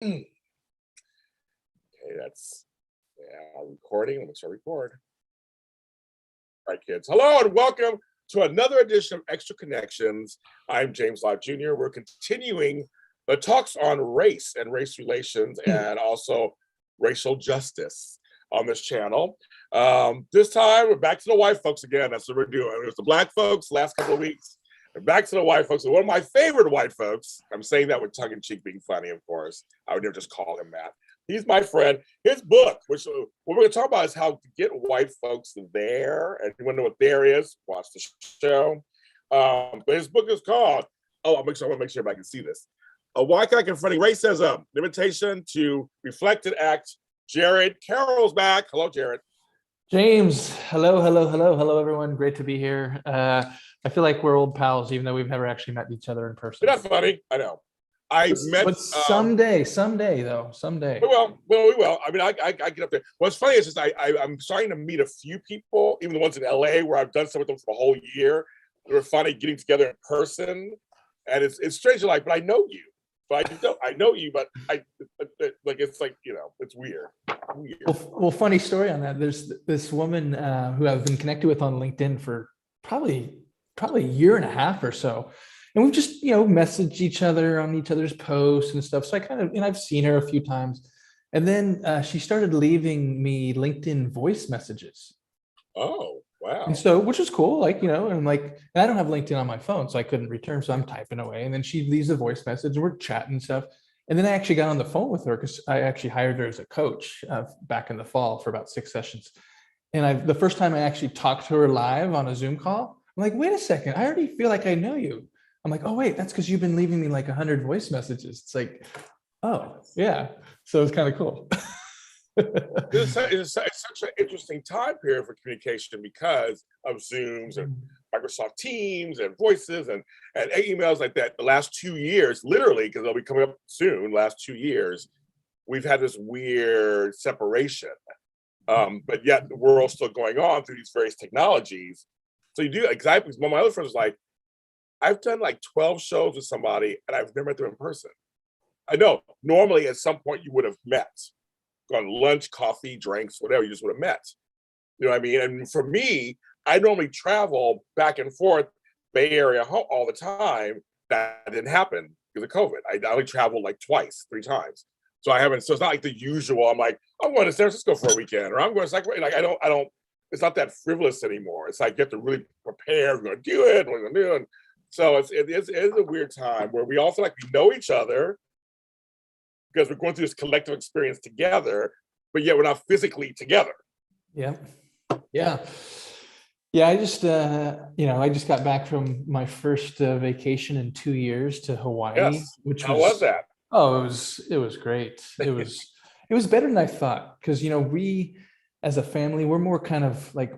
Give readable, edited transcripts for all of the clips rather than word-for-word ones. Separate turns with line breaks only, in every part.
Okay, that's recording. Let me start record. All right, kids. Hello and welcome to another edition of Extra Connections. I'm James Lott Jr. We're continuing the talks on race and race relations and also racial justice on this channel. This time we're back to the white folks again. That's what we're doing. It was the black folks last couple of weeks. We're back to the white folks. And one of my favorite white folks, I'm saying that with tongue in cheek, being funny, of course. I would never just call him that. He's my friend. His book, which what we're going to talk about is how to get white folks there. And you want to know what there is, watch the show. But his book is called, I want to make sure everybody can see this. A White Guy Confronting Racism, an invitation to reflect and act. Jared Karol's back. Hello, Jared.
James, hello, everyone. Great to be here. I feel like we're old pals, even though we've never actually met each other in person.
You're not funny. I know.
But someday, though, someday.
We will. I mean, I get up there. What's funny is just I'm starting to meet a few people, even the ones in LA where I've done some with them for a whole year. We're finally getting together in person, and it's strange. Like, but I know you. But I know you, but it's weird.
Well, funny story on that. There's this woman who I've been connected with on LinkedIn for probably a year and a half or so. And we've just, messaged each other on each other's posts and stuff. So I kind of, I've seen her a few times. And then she started leaving me LinkedIn voice messages.
Oh, wow.
And so, which is cool, and I don't have LinkedIn on my phone, so I couldn't return. So I'm typing away. And then she leaves a voice message and we're chatting and stuff. And then I actually got on the phone with her because I actually hired her as a coach back in the fall for about 6 sessions. And the first time I actually talked to her live on a Zoom call, I'm like, wait a second, I already feel like I know you. I'm like, oh, wait, that's because you've been leaving me like 100 voice messages. It's like, oh, yeah. So it's kind of cool.
It's such an interesting time period for communication because of Zooms and Microsoft Teams and voices and emails like that. The last 2 years, literally, because they'll be coming up soon, last 2 years, we've had this weird separation. But yet the world's still going on through these various technologies. So you do exactly. One of my other friends was like, I've done like 12 shows with somebody and I've never met them in person. I know normally at some point you would have met, gone lunch, coffee, drinks, whatever, you just would have met. You know what I mean? And for me, I normally travel back and forth Bay Area all the time. That didn't happen because of COVID. I only traveled like 3 times. So I haven't, so it's not like the usual. I'm like, I'm going to San Francisco for a weekend, or I'm going to Sacramento. Like, I don't, it's not that frivolous anymore. It's like you have to really prepare. We're going to do it. We're going to do it. So it is a weird time where we all feel like we know each other because we're going through this collective experience together, but yet we're not physically together.
Yeah. I just, I just got back from my first vacation in 2 years to Hawaii.
Yes. How was that?
Oh, it was great. It was better than I thought because, we as a family, we're more kind of like,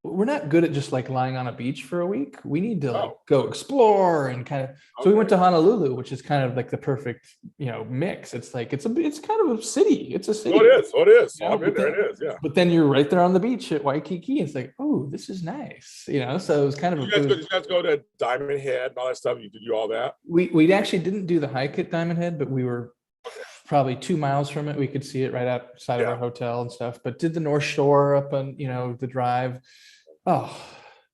we're not good at just like lying on a beach for a week. We need to go explore and kind of. So we went to Honolulu, which is kind of like the perfect, mix. It's like it's kind of a city. It's a city.
Oh, it is. I've been there. It is. Yeah.
But then you're right there on the beach at Waikiki. It's like, oh, this is nice. So it was kind of.
You guys go to Diamond Head and all that stuff. You did all that?
We actually didn't do the hike at Diamond Head, but we were probably 2 miles from it. We could see it right outside of our hotel and stuff. But did the North Shore up on the drive. Oh,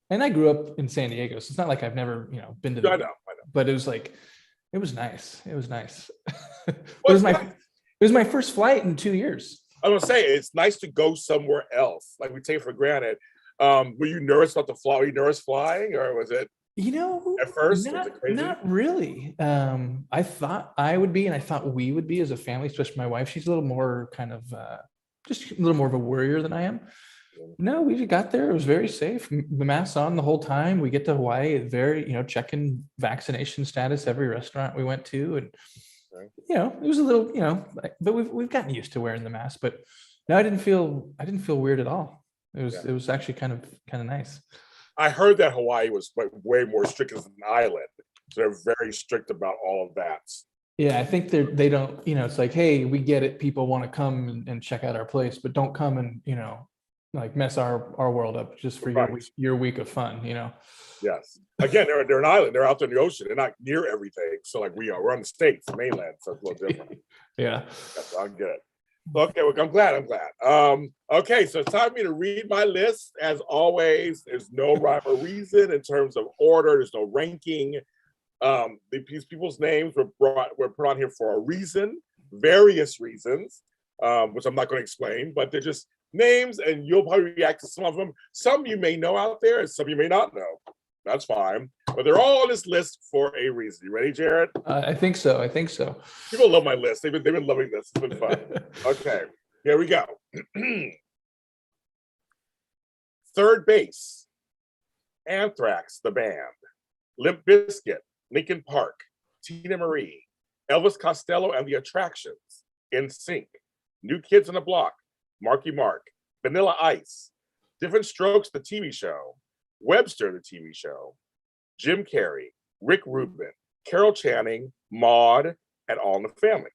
and I grew up in San Diego, so it's not like I've never, been to.
I know.
But it was like, it was nice. It was nice. It was my first flight in 2 years.
I was gonna say it's nice to go somewhere else. Like we take it for granted. Were you nervous about the flight? Were you nervous flying, or was it? At first, was it crazy?
Not really. I thought I would be, and I thought we would be as a family, especially my wife. She's a little more kind of, just a little more of a worrier than I am. No, we got there. It was very safe. The mask on the whole time. We get to Hawaii, very, checking vaccination status every restaurant we went to, and it was a little, but we've gotten used to wearing the mask. But no, I didn't feel weird at all. It was actually kind of nice.
I heard that Hawaii was way more strict as an island, so they're very strict about all of that.
Yeah, I think they don't. It's like, hey, we get it. People want to come and check out our place, but don't come and like mess our world up just for
Right.
your week of fun, you know.
Yes. Again, they're an island. They're out there in the ocean. They're not near everything. So like we are. We're on the States, the mainland. So it's a little different.
Yeah.
Yes, I'm good. Okay, well, I'm glad. Okay, so it's time for me to read my list. As always, there's no rhyme or reason in terms of order. There's no ranking. These people's names were put on here for a reason, various reasons, which I'm not going to explain, but they're just names, and you'll probably react to some of them. Some you may know out there, and some you may not know. That's fine, but they're all on this list for a reason. You ready, Jared?
I think so.
People love my list. They've been loving this. It's been fun. Okay, here we go. Third Base, Anthrax, the band, Limp Bizkit, Linkin Park, Tina Marie, Elvis Costello and the Attractions, NSYNC, New Kids on the Block, Marky Mark, Vanilla Ice, Different Strokes, the TV show, Webster, the TV show, Jim Carrey, Rick Rubin, Carol Channing, Maude, and All in the Family.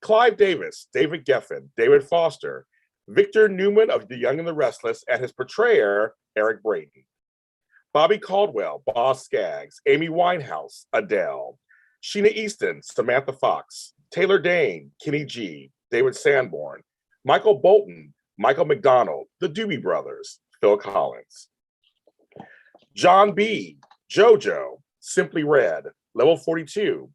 Clive Davis, David Geffen, David Foster, Victor Newman of The Young and the Restless, and his portrayer, Eric Braeden. Bobby Caldwell, Boz Scaggs, Amy Winehouse, Adele, Sheena Easton, Samantha Fox, Taylor Dane, Kenny G, David Sanborn, Michael Bolton, Michael McDonald, the Doobie Brothers, Phil Collins. John B., JoJo, Simply Red, Level 42,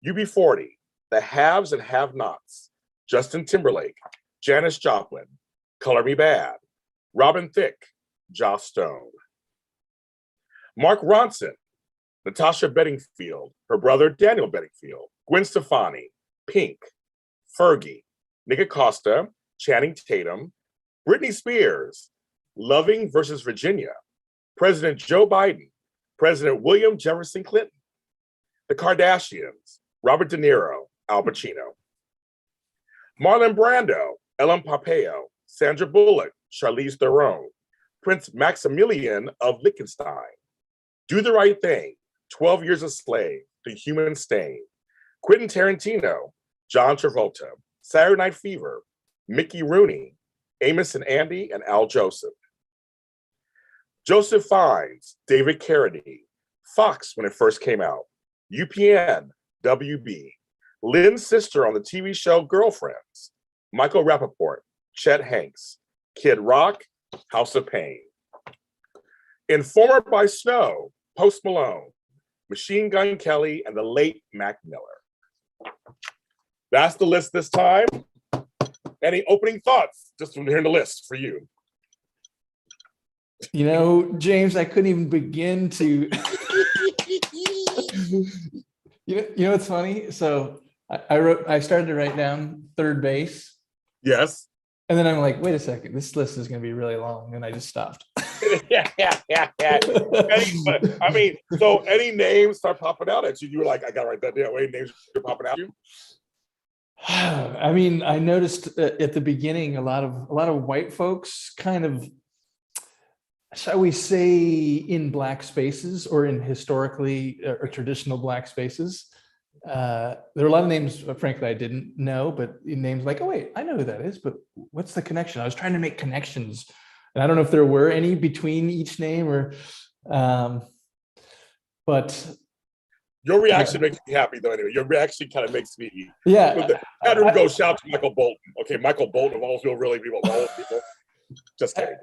UB40, The Haves and Have-Nots, Justin Timberlake, Janis Joplin, Color Me Bad, Robin Thicke, Joss Stone. Mark Ronson, Natasha Bedingfield, her brother Daniel Bedingfield, Gwen Stefani, Pink, Fergie, Nick Acosta, Channing Tatum, Britney Spears, Loving versus Virginia, President Joe Biden, President William Jefferson Clinton, the Kardashians, Robert De Niro, Al Pacino, Marlon Brando, Ellen Pompeo, Sandra Bullock, Charlize Theron, Prince Maximilian of Liechtenstein, Do the Right Thing, 12 Years a Slave, The Human Stain, Quentin Tarantino, John Travolta, Saturday Night Fever, Mickey Rooney, Amos and Andy, and Al Joseph. Joseph Fiennes, David Carradine, Fox when it first came out, UPN, WB, Lynn's sister on the TV show Girlfriends, Michael Rappaport, Chet Hanks, Kid Rock, House of Pain. Informer by Snow, Post Malone, Machine Gun Kelly, and the late Mac Miller. That's the list this time. Any opening thoughts just from hearing the list for you?
You know, James, I couldn't even begin to. You know what's funny? So I started to write down Third Base.
Yes.
And then I'm like, wait a second, this list is going to be really long. And I just stopped.
Yeah. I mean, so any names start popping out at you? You were like, I got to write that down. Any names are popping out at you?
I mean, I noticed at the beginning, a lot of white folks kind of, shall we say, in Black spaces or in historically or traditional Black spaces. There were a lot of names, frankly, I didn't know, but names like, oh, wait, I know who that is, but what's the connection? I was trying to make connections. And I don't know if there were any between each name or, but.
Your reaction makes me happy, though. Anyway, your reaction kind of makes me.
Yeah.
How do we go shout to Michael Bolton? Okay, Michael Bolton of all really people, all people. Just kidding.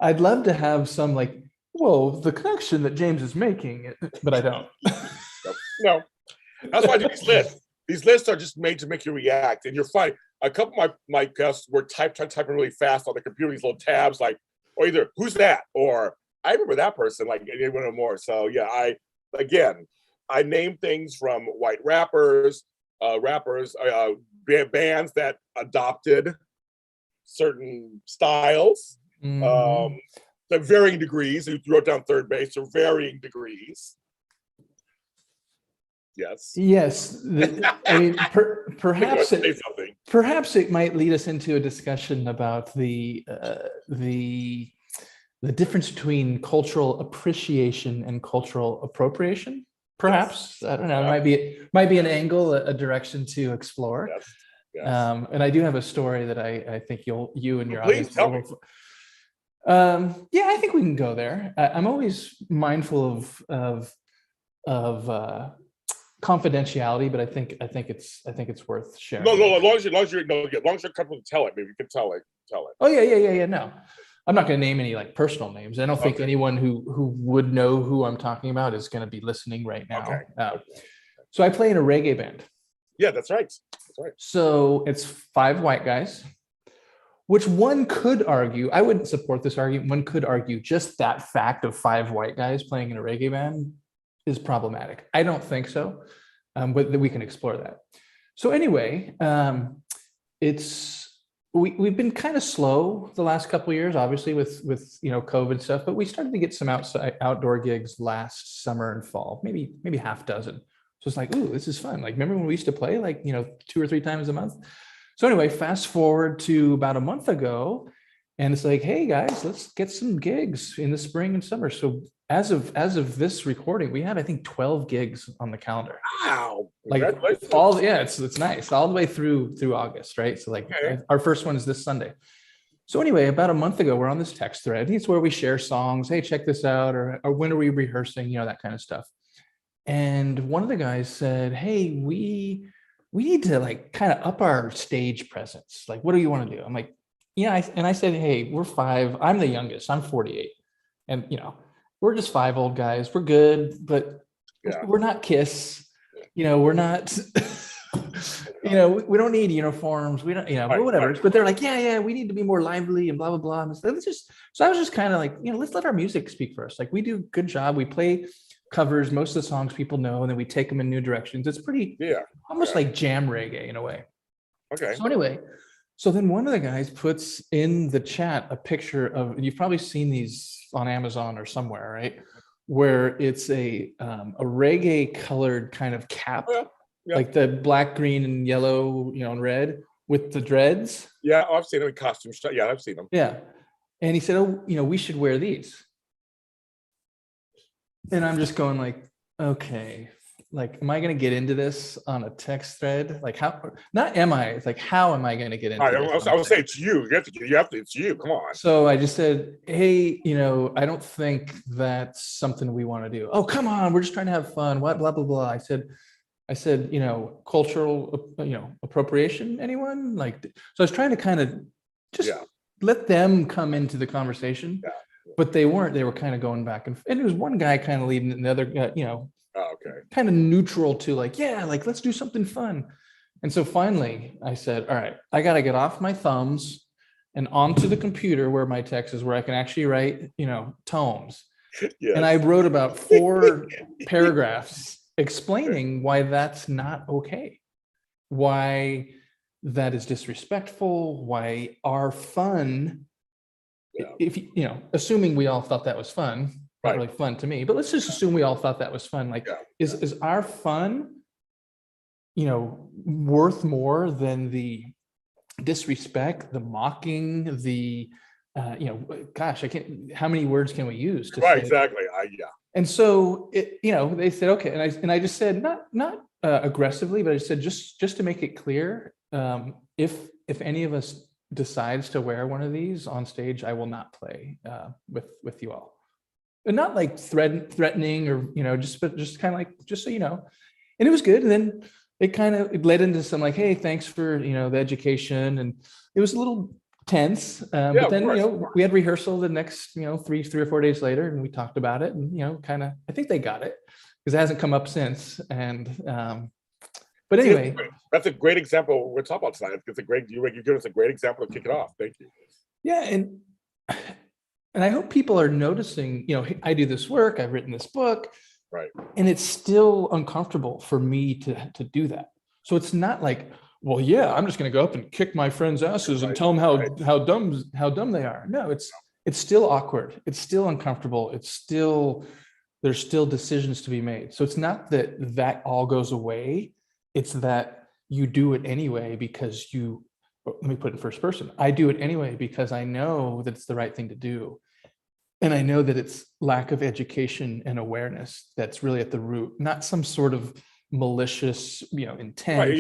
I'd love to have some like, whoa, the connection that James is making, but I don't.
No. That's why I do these lists. These lists are just made to make you react, and you're fine. A couple of my guests were typing really fast on the computer, these little tabs, like, or either who's that, or I remember that person, like anyone or more. So yeah, I name things from white rappers, bands that adopted certain styles, to varying degrees. You wrote down Third Base, to varying degrees. Yes.
I mean, perhaps it might lead us into a discussion about the difference between cultural appreciation and cultural appropriation. Perhaps. Yes. I don't know. It might be an angle, a direction to explore.
Yes.
And I do have a story that I think you and your
Please
audience
tell me.
yeah, I think we can go there. I'm always mindful of confidentiality, but I think it's worth sharing.
No, as long as you're comfortable to tell it, maybe you can tell it.
Oh yeah. No, I'm not going to name any like personal names. I don't think anyone who would know who I'm talking about is going to be listening right now. So I play in a reggae band.
Yeah, that's right.
So it's 5 white guys, which one could argue, I wouldn't support this argument. One could argue just that fact of 5 white guys playing in a reggae band is problematic. I don't think so, but we can explore that. So anyway, we've been kind of slow the last couple of years, obviously with COVID stuff, but we started to get some outdoor gigs last summer and fall, maybe half dozen. So it's like, ooh, this is fun. Like, remember when we used to play like 2 or 3 times a month? So anyway, fast forward to about a month ago, and it's like, hey guys, let's get some gigs in the spring and summer. So as of this recording, we have I think 12 gigs on the calendar.
Wow!
Like it's nice all the way through August, right? So like our first one is this Sunday. So anyway, about a month ago, we're on this text thread. It's where we share songs. Hey, check this out, or when are we rehearsing? That kind of stuff. And one of the guys said, hey, we need to like kind of up our stage presence. Like, what do you want to do? I'm like, yeah. And I said, hey, we're 5. I'm the youngest. I'm 48. And, we're just 5 old guys. We're good, but we're not Kiss. We're not, we don't need uniforms. We don't, whatever. Right. But they're like, yeah, we need to be more lively and blah, blah, blah. And so I was just kind of like, let's let our music speak for us. Like, we do a good job. We play covers most of the songs people know, and then we take them in new directions. It's pretty almost like jam reggae in a way.
Okay.
So anyway, then one of the guys puts in the chat a picture of, you've probably seen these on Amazon or somewhere, right? Where it's a reggae colored kind of cap, like the black, green, and yellow, and red with the dreads.
Yeah, I've seen them in costumes. Yeah, I've seen them.
Yeah. And he said, oh, we should wear these. And I'm just going like, okay, like, am I going to get into this on a text thread? Like, it's like, how am I going to get into this?
I would say it's you. It's you. Come on.
So I just said, hey, I don't think that's something we want to do. Oh, come on. We're just trying to have fun. What, blah, blah, blah. I said, cultural, appropriation, anyone? Like, so I was trying to kind of just let them come into the conversation. Yeah. But they weren't. They were kind of going back and it was one guy kind of leading, and the other guy, kind of neutral to like, let's do something fun. And so finally, I said, all right, I got to get off my thumbs and onto the computer where my text is, where I can actually write, tomes. Yes. And I wrote about 4 paragraphs explaining why that's not okay, why that is disrespectful, why our fun. If assuming we all thought that was fun, not really fun to me, but let's just assume we all thought that was fun. Like, is our fun, worth more than the disrespect, the mocking, the, gosh, I can't. How many words can we use to say?
Exactly.
And so they said okay, and I just said not aggressively, but I said just to make it clear, if any of us decides to wear one of these on stage, I will not play with you all. And not like threatening or just kind of like, just so you know. And it was good. And then it led into some like, hey, thanks for the education. And it was a little tense. But then we had rehearsal the next 3 or 4 days later, and we talked about it, and kind of, I think they got it, because it hasn't come up since. And but anyway,
that's a great example we're talking about tonight. You give us a great example to kick it off. Thank you.
Yeah, and I hope people are noticing. I do this work. I've written this book,
right?
And it's still uncomfortable for me to do that. So it's not like, well, yeah, I'm just going to go up and kick my friends' asses and tell them how dumb they are. No, it's still awkward. It's still uncomfortable. There's still decisions to be made. So it's not that all goes away. It's that you do it anyway because let me put it in first person. I do it anyway because I know that it's the right thing to do. And I know that it's lack of education and awareness that's really at the root, not some sort of malicious, intent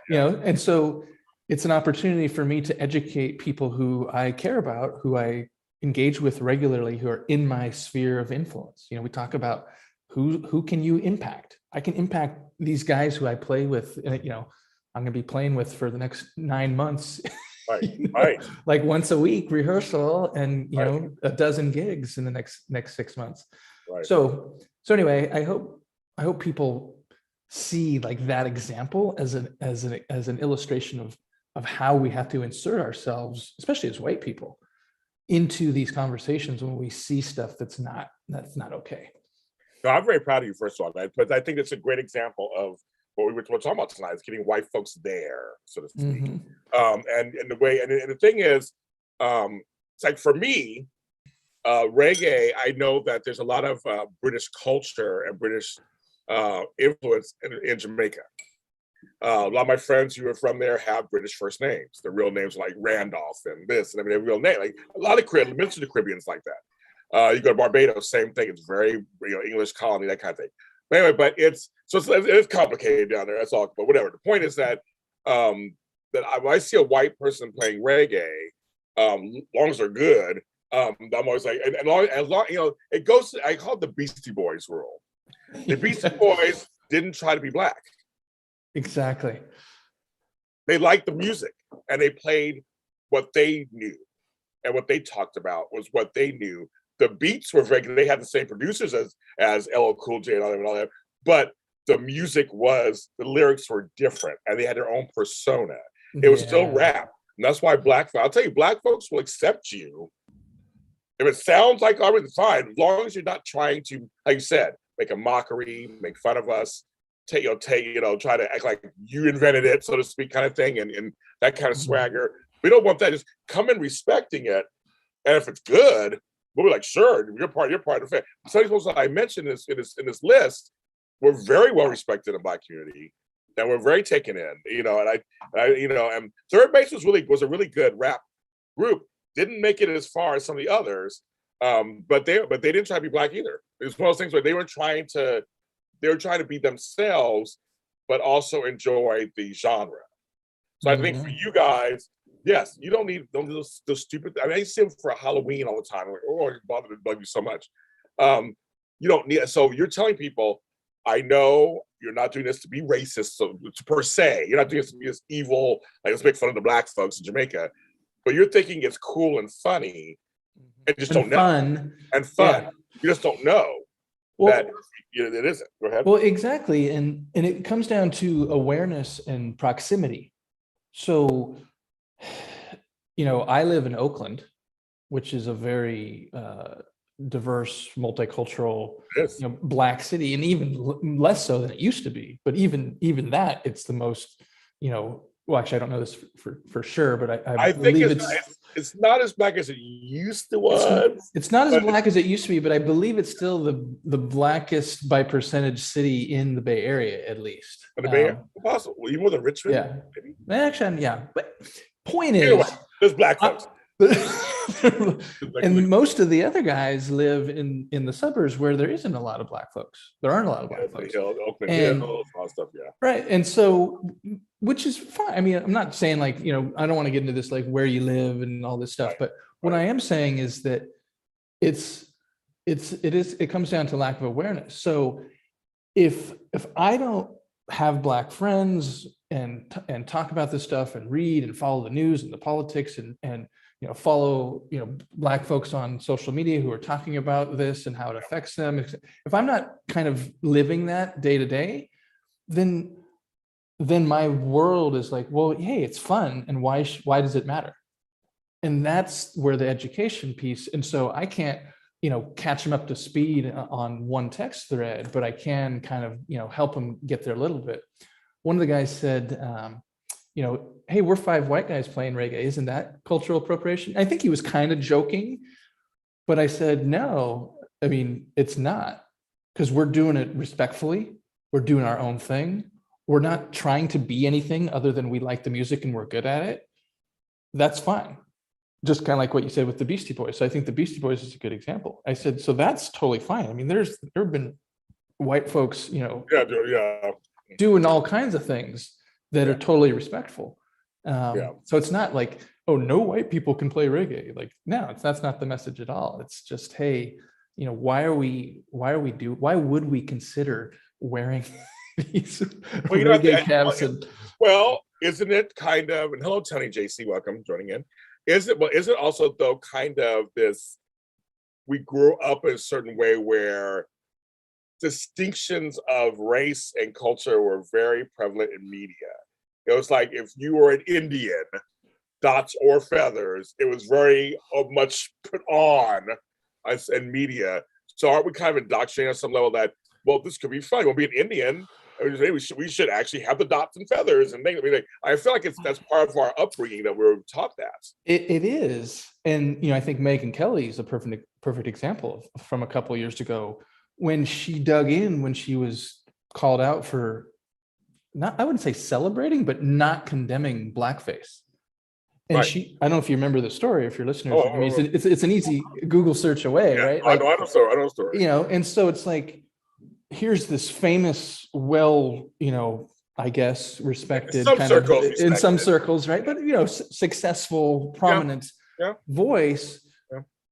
and so it's an opportunity for me to educate people who I care about, who I engage with regularly, who are in my sphere of influence. We talk about who can you impact. I can impact these guys who I play with, I'm going to be playing with for the next 9 months.
Right, right.
Like once a week rehearsal, and
Right.
a dozen gigs in the next 6 months.
Right.
So anyway, I hope people see like that example as an illustration of how we have to insert ourselves, especially as white people, into these conversations when we see stuff that's not okay.
No, I'm very proud of you, first of all, but I think it's a great example of what we were talking about tonight, is getting white folks there, so to speak. And the thing is, it's like for me, reggae, I know that there's a lot of British culture and British influence in Jamaica. A lot of my friends who are from there have British first names. Their real names are like Randolph and this, and I mean, their real name. Like a lot of most of the Caribbean's like that. You go to Barbados, same thing. It's very English colony, that kind of thing. But anyway, but it's complicated down there. That's all. But whatever. The point is that when I see a white person playing reggae, long as they're good, I'm always like, and as long it goes. I call it the Beastie Boys rule. The Beastie Boys didn't try to be black.
Exactly.
They liked the music, and they played what they knew, and what they talked about was what they knew. The beats were they had the same producers as LL Cool J and all that, but the music the lyrics were different, and they had their own persona. It was still rap, and that's why I'll tell you, black folks will accept you if it sounds like it's fine, as long as you're not trying to, like you said, make a mockery, make fun of us. Try to act like you invented it, so to speak, kind of thing, and that kind of swagger. We don't want that. Just come in respecting it, and if it's good, we'll be like, sure, you're part of the family. Some of those that I mentioned in this list were very well respected in the Black community, and were very taken in. And Third Base was a really good rap group. Didn't make it as far as some of the others, but they didn't try to be black either. It was one of those things where they were trying to be themselves, but also enjoy the genre. So I think for you guys, yes, you don't need those stupid. I mean, I see them for Halloween all the time. I'm like, oh, it bothered to bug you so much. You don't need. So you're telling people, I know you're not doing this to be racist, so per se, you're not doing this to be this evil. Like, let's make fun of the black folks in Jamaica, but you're thinking it's cool and funny, and just don't know. Fun. Yeah. You just don't know that it isn't. Go ahead.
Well, exactly, and it comes down to awareness and proximity. So, I live in Oakland, which is a very diverse, multicultural, black city, and even less so than it used to be. But even that, it's the most, well, actually, I don't know this for sure, but I believe
it's not as black as it used to was.
It's not as black as it used to be, but I believe it's still the blackest by percentage city in the Bay Area, at least.
The Bay Area, possible. Even more than Richmond.
Yeah, maybe? Actually, yeah. But point is,
anyway, there's black folks.
And most of the other guys live in the suburbs where there isn't a lot of black folks. There aren't a lot of black folks.
Oakland Hill, all stuff, yeah.
Right, and so, which is fine. I mean, I'm not saying like, I don't want to get into this like where you live and all this stuff, right. But what I am saying is that it comes down to lack of awareness. So if I don't have black friends and talk about this stuff and read and follow the news and the politics and follow black folks on social media who are talking about this and how it affects them, if I'm not kind of living that day to day, then my world is like, well, hey, it's fun, and why does it matter? And that's where the education piece. And so I can't catch them up to speed on one text thread, but I can kind of help them get there a little bit. One of the guys said, hey, we're 5 white guys playing reggae. Isn't that cultural appropriation? I think he was kind of joking, but I said, no, I mean, it's not, because we're doing it respectfully. We're doing our own thing. We're not trying to be anything other than we like the music and we're good at it. That's fine. Just kind of like what you said with the Beastie Boys. So I think the Beastie Boys is a good example. I said, so that's totally fine. I mean, there have been white folks, doing all kinds of things that are totally respectful. So it's not like, oh, no white people can play reggae. Like, no, that's not the message at all. It's just, hey, why would we consider wearing these reggae caps?
Well, isn't it kind of, and hello, Tony JC, welcome, joining in. Is it also though kind of this, we grew up in a certain way where distinctions of race and culture were very prevalent in media. It was like if you were an Indian, dots or feathers, it was very much put on us in media. So aren't we kind of indoctrinating on some level that, well, this could be fun. We'll be an Indian. We should actually have the dots and feathers and things. I feel like that's part of our upbringing that we're taught that.
It is, and I think Meg Kelly is a perfect example from a couple of years ago when she dug in, when she was called out for not, I wouldn't say celebrating, but not condemning blackface. And right. I don't know if you remember the story, if your listeners, it's an easy Google search away, right?
Like, I know the story.
And so it's like, here's this famous, I guess, respected in some circles, right? But, successful, prominent voice,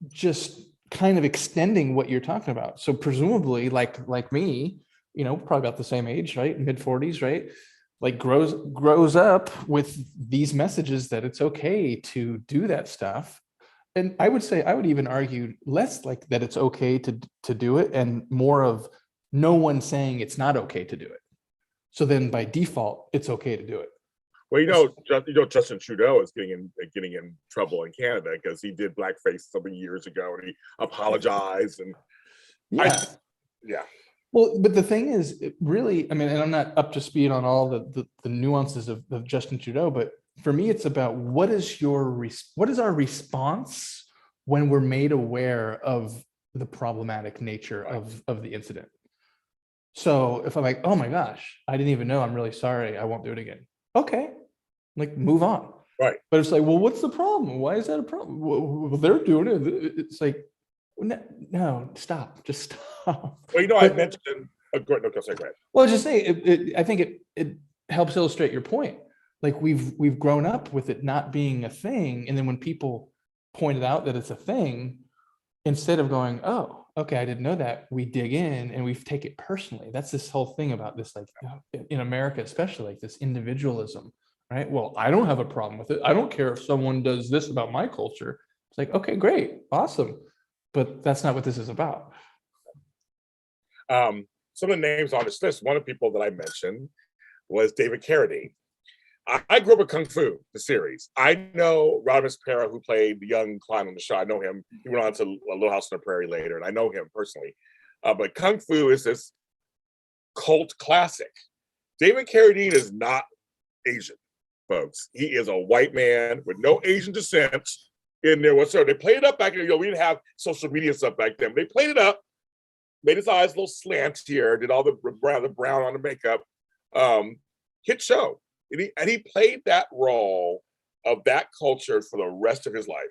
just kind of extending what you're talking about. So presumably like me, probably about the same age, right? Mid-40s, right? Like grows up with these messages that it's okay to do that stuff. And I would even argue less like that it's okay to do it, and more of no one saying it's not okay to do it. So then by default, it's okay to do it.
Well, Justin Trudeau is getting in trouble in Canada because he did blackface something years ago and he apologized and
Well, but the thing is, it really, and I'm not up to speed on all the nuances of Justin Trudeau, but for me, it's about what is our response when we're made aware of the problematic nature of the incident. So if I'm like, oh my gosh, I didn't even know, I'm really sorry, I won't do it again. Okay, like move on.
Right.
But it's like, well, what's the problem? Why is that a problem? Well, they're doing it. It's like, no, stop, just stop.
Well, I mentioned, go ahead.
Well, just say, I think it helps illustrate your point. Like we've grown up with it not being a thing. And then when people pointed out that it's a thing, instead of going, oh, okay, I didn't know that, we dig in and we take it personally. That's this whole thing about this, like in America, especially, like this individualism, right? Well, I don't have a problem with it. I don't care if someone does this about my culture. It's like, okay, great, awesome. But that's not what this is about.
Some of the names on this list, one of the people that I mentioned was David Carradine. I grew up with Kung Fu, the series. I know Rodimus Para, who played the young clown on the show. I know him. He went on to Little House on the Prairie later, and I know him personally. But Kung Fu is this cult classic. David Carradine is not Asian, folks. He is a white man with no Asian descent in there whatsoever. They played it up back then. We didn't have social media stuff back then. They played it up, made his eyes a little slant here, did all the brown on the makeup. Hit show. And he played that role of that culture for the rest of his life.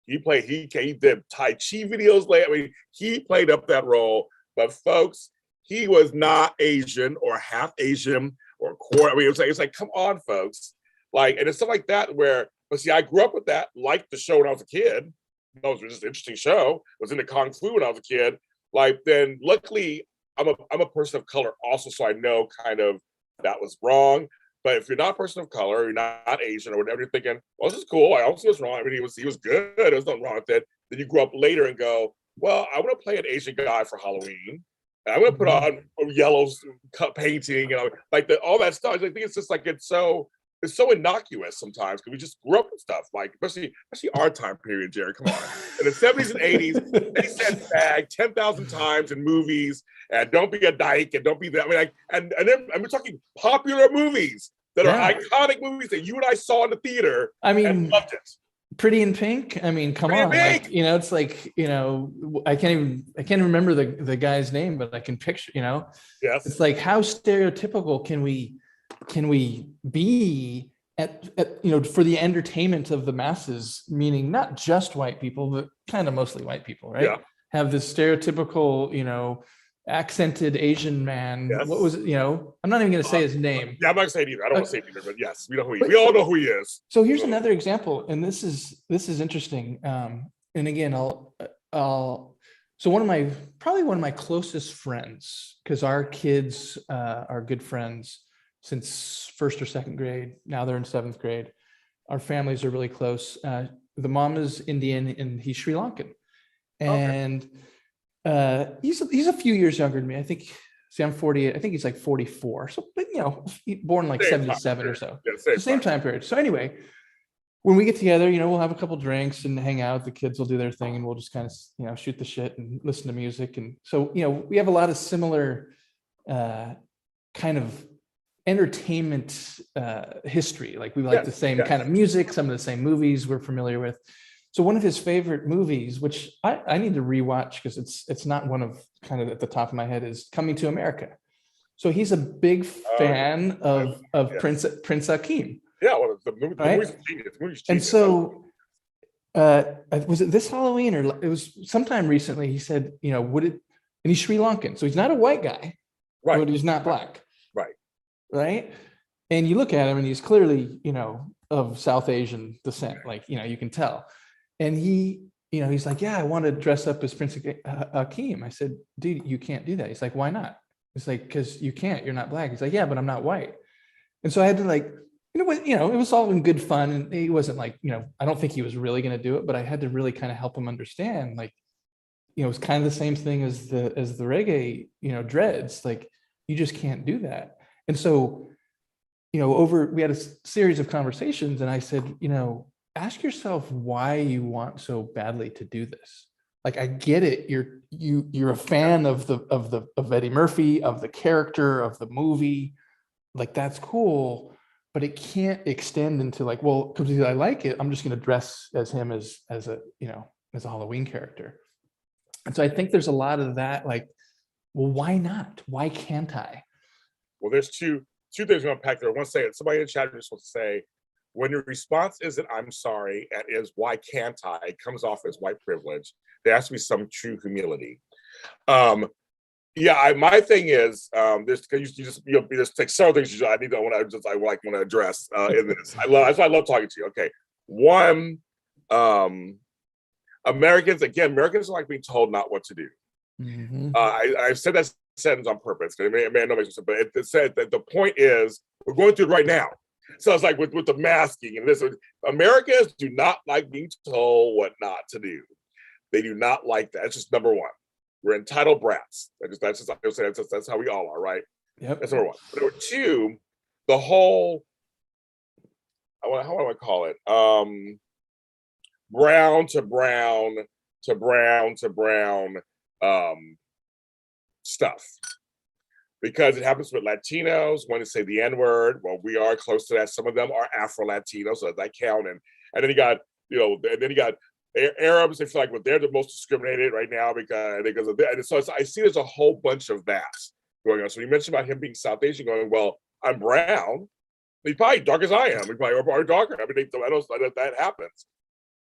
He did Tai Chi videos later. He played up that role. But folks, he was not Asian or half Asian or quarter. It's like, come on, folks. And it's stuff like that where, but see, I grew up with that, liked the show when I was a kid. It was just an interesting show. I was into Kung Fu when I was a kid. Then luckily, I'm a person of color also, so I know kind of that was wrong. But if you're not a person of color, you're not Asian or whatever, you're thinking, well, this is cool. I don't see what's wrong. He was good. There's nothing wrong with it. Then you grow up later and go, well, I want to play an Asian guy for Halloween. And I'm going to put on yellow painting, all that stuff. I think it's just like it's so innocuous sometimes because we just grew up with stuff, especially our time period, Jerry. Come on. In the 70s and 80s, they said fag 10,000 times in movies, and don't be a dyke, and don't be that. And then we're talking popular movies that are iconic movies that you and I saw in the theater. And loved it.
Pretty in Pink. Come on. It's like, I can't even remember the guy's name, but I can picture,
Yes.
It's like, how stereotypical can we be at for the entertainment of the masses, meaning not just white people, but kind of mostly white people, right?
Yeah.
Have this stereotypical, accented Asian man.
Yes.
What was it? I'm not even going to say his name.
Yeah, I'm not gonna say it either. I don't want to say it either, but yes, we know who he is. We all know who he is.
So here's another example, and this is interesting. And again, so probably one of my closest friends, because our kids are good friends since first or second grade. Now they're in seventh grade. Our families are really close. The mom is Indian and he's Sri Lankan, and he's a few years younger than me. I think. See, I'm 48. I think he's like 44. So, but born like 77 or so.
Yeah,
same time period. So anyway, when we get together, we'll have a couple drinks and hang out. The kids will do their thing, and we'll just kind of, shoot the shit and listen to music. And so, we have a lot of similar kind of entertainment history. Like we like the same kind of music, some of the same movies we're familiar with. So one of his favorite movies, which I need to rewatch because it's not one of kind of at the top of my head, is Coming to America. So he's a big fan of Prince Akeem.
Yeah, well, the movie's genius.
And so was it this Halloween or it was sometime recently? He said, would it? And he's Sri Lankan, so he's not a white guy,
right?
But he's not black,
right?
And you look at him, and he's clearly, of South Asian descent, like you can tell. And he's like, yeah, I want to dress up as Prince Akeem. I said, dude, you can't do that. He's like, why not? It's like, because you can't. You're not black. He's like, yeah, but I'm not white. And so I had to it was all in good fun. And he wasn't like, I don't think he was really going to do it, but I had to really kind of help him understand, it's kind of the same thing as the reggae, dreads. Like, you just can't do that. And so, we had a series of conversations, and I said, ask yourself why you want so badly to do this. Like, I get it. You're a fan of Eddie Murphy, of the character, of the movie. Like, that's cool, but it can't extend into because I like it, I'm just going to dress as him as a Halloween character. And so I think there's a lot of that. Like, well, why not? Why can't I? Well,
there's two things to unpack there. One, somebody in the chat just wants to say, when your response isn't "I'm sorry" and is "why can't I," it comes off as white privilege. There has to be some true humility. My thing is there's like several things I want to address in this. That's why I love talking to you. Okay, one, Americans are like being told not what to do.
Mm-hmm.
I've said that sentence on purpose. It may not make sense, but it said that the point is we're going through it right now. So it's like with the masking and this, Americans do not like being told what not to do. They do not like that. It's just number one. We're entitled brats. That's how we all are, right?
Yep.
That's number one. But number two, the whole, how do I call it? Brown to brown to brown to brown stuff. Because it happens with Latinos when they say the N-word. Well, we are close to that. Some of them are Afro-Latinos, so that count. And then you got, Arabs. They feel like they're the most discriminated right now because of that. And so I see there's a whole bunch of that going on. So you mentioned about him being South Asian, going, well, I'm brown. He's probably dark as I am. He's probably darker. I mean, I don't know that happens.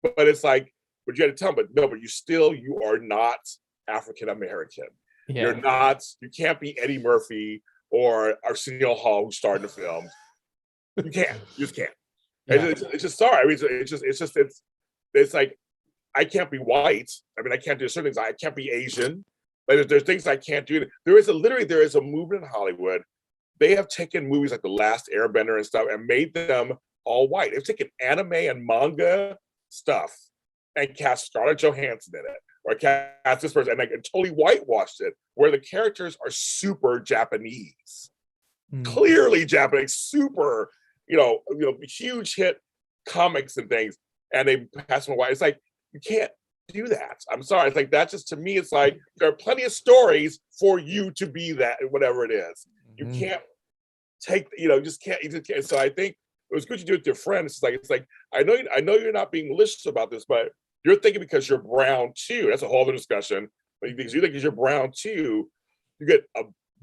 But it's like, but you got to tell them, but you are not African American. Yeah. You're not. You can't be Eddie Murphy or Arsenio Hall who starred in the film. You can't. You just can't. Yeah. It's just sorry. I mean, it's like I can't be white. I mean, I can't do certain things. I can't be Asian. Like there's things I can't do. There is a movement in Hollywood. They have taken movies like The Last Airbender and stuff and made them all white. They've taken anime and manga stuff and cast Scarlett Johansson in it, or cast this person and totally whitewashed it, where the characters are super Japanese, clearly Japanese, super, huge hit comics and things, and they pass them white. It's like, you can't do that. I'm sorry. It's like, that's just, to me, it's like, there are plenty of stories for you to be that, whatever it is. You can't take, you just can't. So I think it was good to do it with your friends. It's like, I know you're not being malicious about this, but you're thinking because you're brown too. That's a whole other discussion. But you think because you're brown too, you get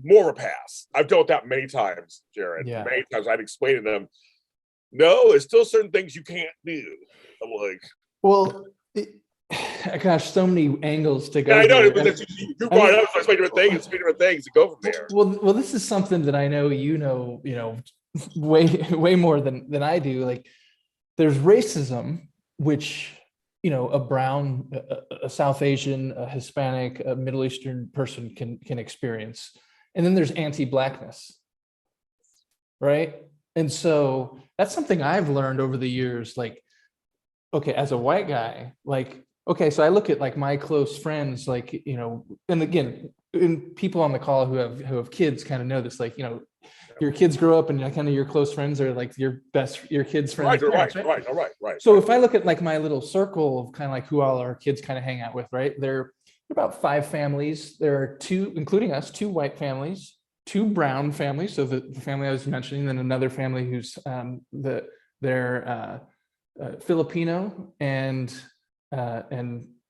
more of a pass. I've dealt with that many times, Jared. Yeah. Many times I'd explain to them, no, there's still certain things you can't do. I'm like,
well, Gosh, so many angles to
Yeah,
go
I know.
here.
It was
And
that you
I
brought
mean,
it up. So it's many different things. It's many different things to go from there.
well, this is something that I know way more than I do. Like, there's racism, which a brown, a South Asian, a Hispanic, a Middle Eastern person can experience, and then there's anti-blackness, right? And so that's something I've learned over the years. Like, okay, as a white guy, like, okay, so I look at like my close friends, like, and again, and people on the call who have kids kind of know this, like, your kids grow up and kind of your close friends are like your kids' friends' parents, right?
Right.
So if I look at like my little circle of kind of like who all our kids kind of hang out with, right? There are about 5 families. There are 2, including us, 2 white families, 2 brown families. So the family I was mentioning, then another family who's they're Filipino and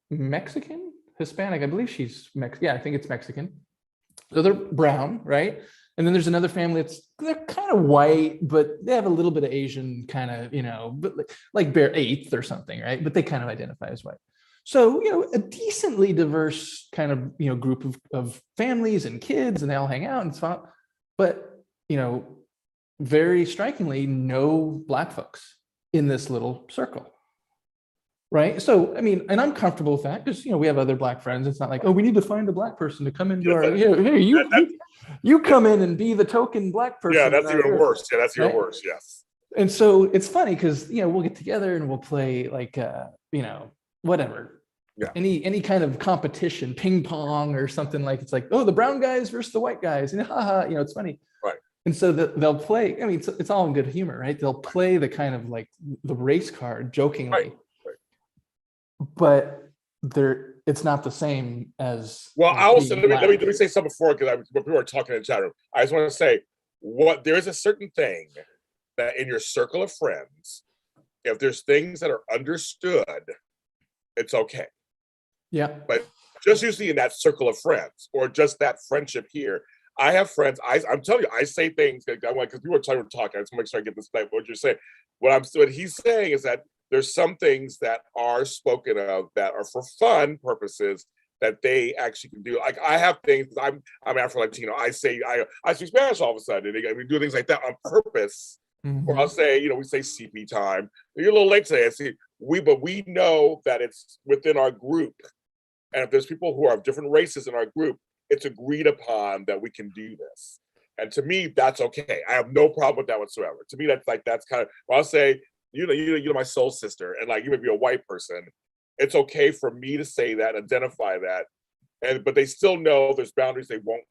Mexican, Hispanic. I believe she's I think it's Mexican. So they're brown, right? And then there's another family they're kind of white, but they have a little bit of Asian kind of, but like bare eighth or something, right? But they kind of identify as white. So, a decently diverse kind of, group of families and kids, and they all hang out and it's fun. But, very strikingly, no Black folks in this little circle. Right. So, I mean, and I'm comfortable with that because, we have other Black friends. It's not like, oh, we need to find a Black person to come into our, hey, you come in and be the token Black person.
Yeah, that's even worse. Yeah, that's even
right?
worse. Yes.
And so it's funny because, we'll get together and we'll play like, whatever.
Yeah.
Any kind of competition, ping pong or something, like it's like, oh, the brown guys versus the white guys. And haha, it's funny.
Right.
And so they'll play. I mean, it's all in good humor, right? They'll play the kind of like the race card jokingly.
Right.
But it's not the same as.
Well, I also let me say something before, because when people are talking in the chat room, I just want to say there is a certain thing that in your circle of friends, if there's things that are understood, it's okay.
Yeah.
But just usually in that circle of friends or just that friendship here, I have friends. I'm telling you, I say things because people are talking. I just want to make sure I get this right. What you're saying, what he's saying is that there's some things that are spoken of that are for fun purposes that they actually can do. Like I have things. I'm Afro-Latino. I speak Spanish all of a sudden. We do things like that on purpose. Mm-hmm. Or I'll say, we say CP time. You're a little late today. But we know that it's within our group, and if there's people who are of different races in our group, it's agreed upon that we can do this. And to me, that's okay. I have no problem with that whatsoever. To me, that's kind of. Well, I'll say, you're my soul sister, and like you may be a white person. It's okay for me to say that, identify that, but they still know there's boundaries they won't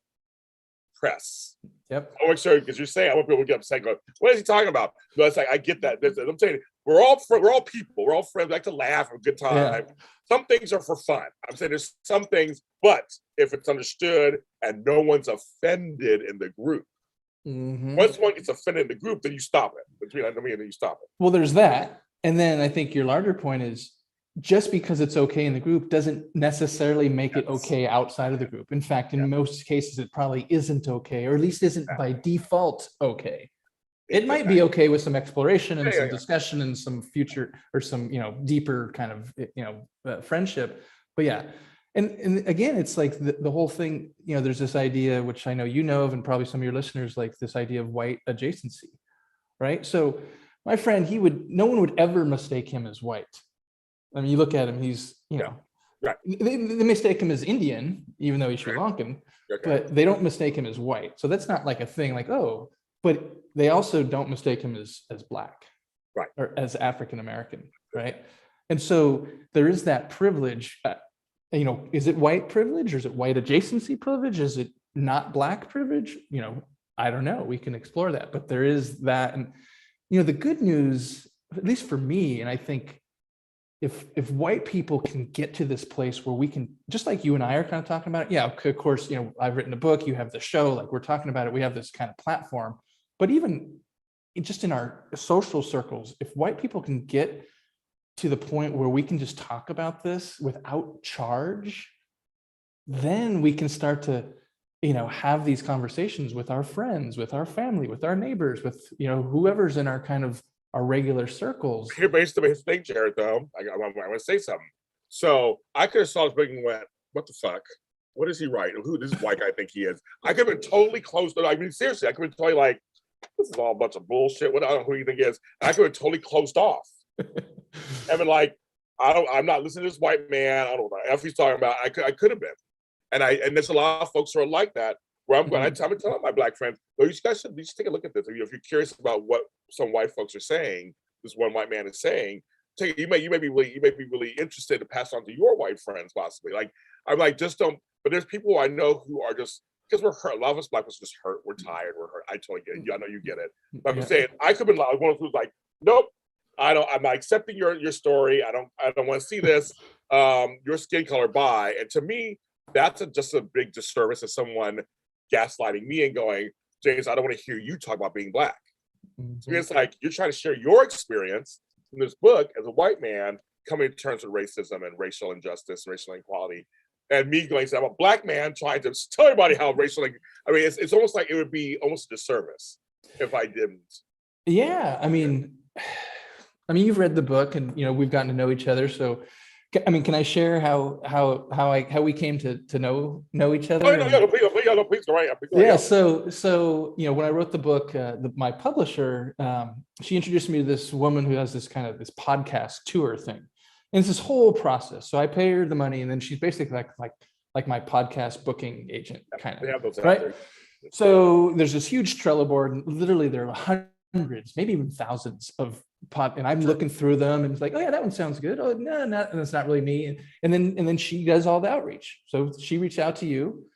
press.
Yep.
I'll make sure, because you're saying I want people to get upset. Go, what is he talking about? But it's like I get that. I'm saying we're all people. We're all friends. We like to laugh, have a good time. Yeah. Some things are for fun. I'm saying there's some things, but if it's understood and no one's offended in the group, once one gets offended in the group, then you stop it. Between me and then you stop it.
Well, there's that, and then I think your larger point is just because it's okay in the group doesn't necessarily make it okay outside of the group. In fact, in most cases, it probably isn't okay, or at least isn't by default okay. It might be okay with some exploration and some discussion and some future or some, deeper kind of, friendship. But yeah. And again, it's like the whole thing, there's this idea, which I know you know of, and probably some of your listeners, like this idea of white adjacency, right? So my friend, no one would ever mistake him as white. I mean, you look at him, he's,
right.
They mistake him as Indian, even though he's Sri Lankan, but they don't mistake him as white. So that's not like a thing like, oh, but they also don't mistake him as Black,
right,
or as African-American, right? And so there is that privilege, is it white privilege or is it white adjacency privilege? Is it not Black privilege? I don't know. We can explore that, but there is that. And, the good news, at least for me, and I think if white people can get to this place where we can, just like you and I are kind of talking about it, yeah, of course, I've written a book, you have the show, like we're talking about it, we have this kind of platform, but even just in our social circles, if white people can get to the point where we can just talk about this without charge, then we can start to, have these conversations with our friends, with our family, with our neighbors, with, whoever's in our kind of our regular circles.
Here's the thing, Jared, though. I want to say something. So I could have saw this book and went, what the fuck? What is he writing? Who this white guy think he is? I could have been totally closed. I mean, seriously, I could have been totally like, this is all a bunch of bullshit. What I don't know who you think he is. And I could have totally closed off. I mean, like, I'm not listening to this white man. I don't know what the F he's talking about. I could have been. And there's a lot of folks who are like that, where I'm going, I'm telling my black friends, well, you guys should take a look at this. If you're curious about what some white folks are saying, this one white man is saying, you may be really interested to pass on to your white friends, possibly. Like, I'm like, just don't. But there's people I know who are just, because we're hurt. A lot of us black folks just hurt. We're tired. We're hurt. I totally get it. I know you get it. But I'm saying I could have been one of those like, nope, I'm not accepting your story. I don't want to see this. Your skin color, bye. And to me, that's just a big disservice of someone gaslighting me and going, James, I don't want to hear you talk about being black. So it's like you're trying to share your experience in this book as a white man coming to terms with racism and racial injustice, racial inequality. And me going, I'm a black man trying to tell everybody how racial, I mean, it's almost like it would be almost a disservice if I didn't.
Yeah, I mean, you've read the book, and we've gotten to know each other. So, I mean, can I share how we came to know each other?
Please go right.
Yeah. So when I wrote the book, my publisher, she introduced me to this woman who has this podcast tour thing. And it's this whole process. So I pay her the money, and then she's basically like my podcast booking agent, kind of, right? So there's this huge Trello board, and literally there are hundreds, maybe even thousands of and I'm looking through them, and it's like, oh yeah, that one sounds good. Oh no, and it's not really me. And then she does all the outreach. So she reached out to you,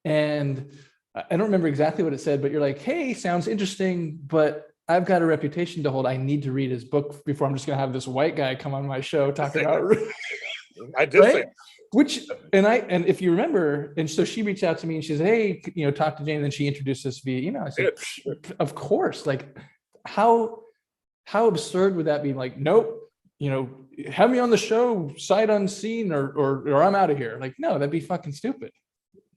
and I don't remember exactly what it said, but you're like, hey, sounds interesting, but I've got a reputation to hold. I need to read his book before I'm just going to have this white guy come on my show talking about it.
I did say
and if you remember, and so she reached out to me and she said, hey, talk to Jane. And then she introduced us via email. I said, of course. Like, how absurd would that be? Like, nope, have me on the show sight unseen, or I'm out of here. Like, no, that'd be fucking stupid.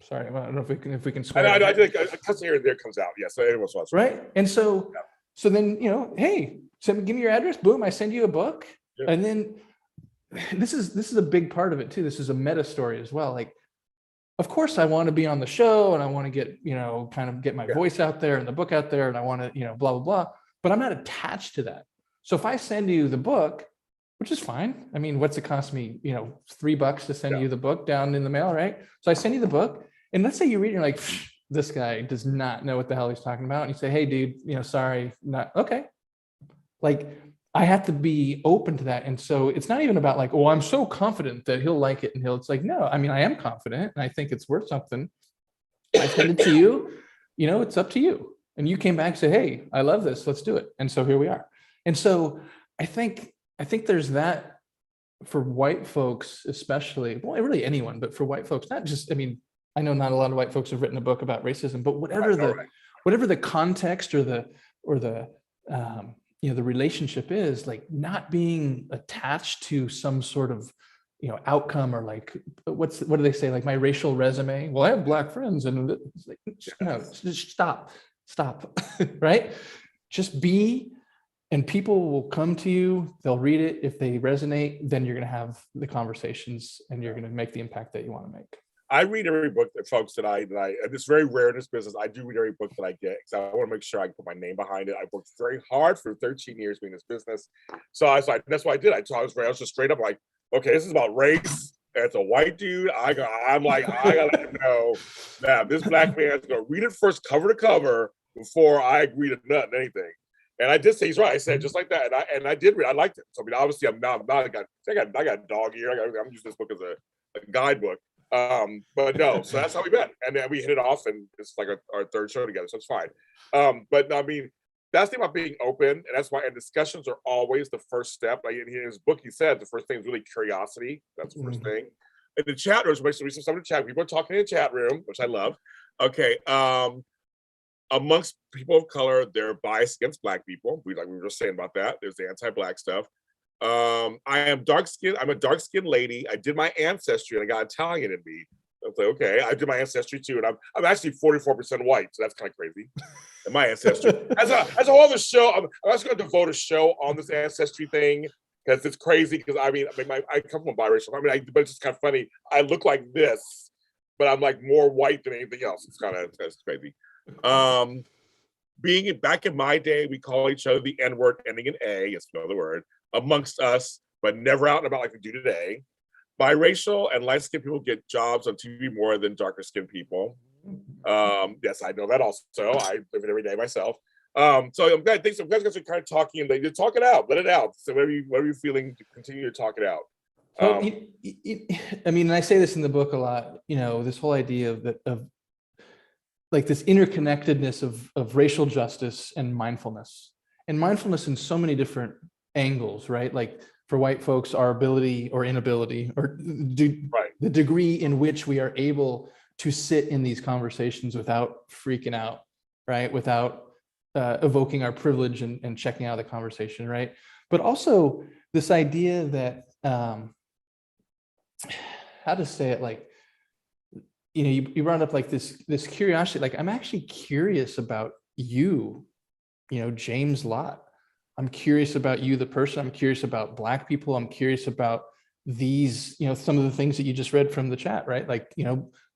Sorry, I don't know if we can swear.
I think a cuss here and there comes out. Yes, everyone's watching.
Right, and so. Yeah. So then, hey, give me your address. Boom, I send you a book. Yeah. And then this is a big part of it too. This is a meta story as well. Like, of course I want to be on the show, and I want to get, kind of get my voice out there and the book out there, and I want to, blah, blah, blah, but I'm not attached to that. So if I send you the book, which is fine. I mean, what's it cost me, $3 to send you the book down in the mail, right? So I send you the book, and let's say you read it, you're like, this guy does not know what the hell he's talking about. And you say, hey, dude, sorry, not okay. Like, I have to be open to that. And so it's not even about like, oh, I'm so confident that he'll like it. And it's like, no, I mean, I am confident, and I think it's worth something. I send it to you, it's up to you. And you came back and said, hey, I love this. Let's do it. And so here we are. And so I think there's that for white folks, especially, well, really anyone, but for white folks, not just, I know not a lot of white folks have written a book about racism, but whatever the context or the the relationship is, like, not being attached to some sort of outcome, or like, what do they say? Like, my racial resume. Well, I have black friends, and it's like, no, just stop, right? Just be, and people will come to you. They'll read it. If they resonate, then you're going to have the conversations, and you're going to make the impact that you want to make.
I read every book that folks that and it's very rare in this business. I do read every book that I get, because I want to make sure I put my name behind it. I worked very hard for 13 years being in this business. So I was like, that's what I did. I was just straight up like, okay, this is about race. And it's a white dude. I gotta let him know that this black man is gonna read it first, cover to cover, before I agree to nothing, anything. And I did say he's right. I said just like that, and I did read. I liked it. So obviously I got dog ear. I'm using this book as a guidebook. But no, so that's how we met, and then we hit it off, and it's like our third show together, so it's fine. But that's the thing about being open, and that's why. And discussions are always the first step. Like in his book, he said the first thing is really curiosity. That's the first thing. In the chat rooms, we see some in the chat. People are talking in the chat room, which I love. Okay, amongst people of color, they're biased against black people. We were just saying about that. There's the anti-black stuff. I am dark-skinned. I'm a dark-skinned lady. I did my ancestry, and I got Italian in me. I was like, okay, I did my ancestry too, and I'm actually 44% white, so that's kind of crazy. And my ancestry, as a whole other show, I'm actually going to devote a show on this ancestry thing, because it's crazy. Because I come from biracial. But it's just kind of funny. I look like this, but I'm like more white than anything else. That's crazy. Being back in my day, we call each other the N-word ending in A. It's another word amongst us, but never out and about like we do today. Biracial and light-skinned people get jobs on TV more than darker-skinned people. Yes, I know that also. I live it every day myself. So I'm glad some guys are kind of talking, and they just talk it out, let it out. So whatever you're feeling, continue to talk it out.
I say this in the book a lot, this whole idea of like this interconnectedness of racial justice and mindfulness in so many different angles, right? Like for white folks, our ability or inability, or the degree in which we are able to sit in these conversations without freaking out, right? Without evoking our privilege and checking out of the conversation, right? But also this idea that, how to say it, like, you brought up like this curiosity, like I'm actually curious about you, James Lott. I'm curious about you, the person. I'm curious about Black people. I'm curious about these, some of the things that you just read from the chat, right? Like,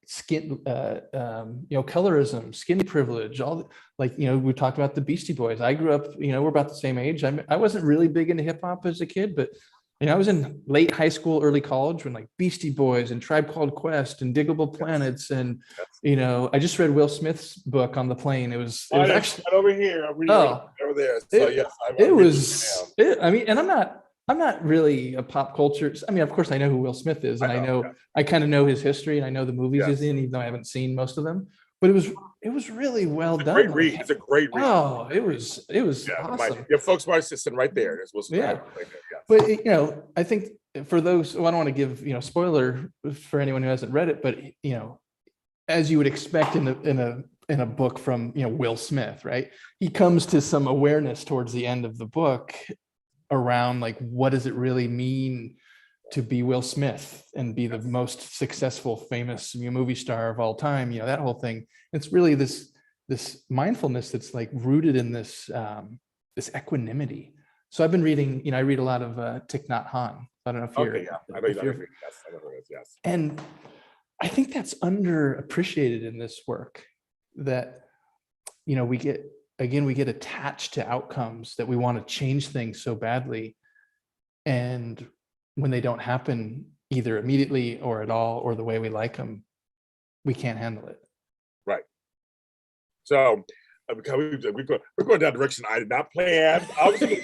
skin, colorism, skin privilege, all we talked about the Beastie Boys. I grew up, we're about the same age. I wasn't really big into hip hop as a kid, but I was in late high school, early college when like Beastie Boys and Tribe Called Quest and Diggable Planets. And, I just read Will Smith's book on the plane. It was actually
right over here. I'm reading over there. So yes,
and I'm not really a pop culture. Of course I know who Will Smith is, and I kind of know his history, and I know the movies he's in, even though I haven't seen most of them. But it was really well done.
Great read. It's a great read.
Oh, it was awesome.
Folks, my assistant right there.
But I think for those who, I don't want to give spoiler for anyone who hasn't read it, but as you would expect in a book from Will Smith, right? He comes to some awareness towards the end of the book around like, what does it really mean to be Will Smith and be the most successful, famous movie star of all time? That whole thing. It's really this mindfulness that's like rooted in this equanimity. So I've been reading, I read a lot of Thich Nhat Hanh. I don't know if you're.
I know you. Yes.
And I think that's underappreciated in this work, that we get attached to outcomes, that we want to change things so badly, and when they don't happen either immediately or at all or the way we like them, we can't handle it.
Right. So we're going down a direction I did not plan. We're going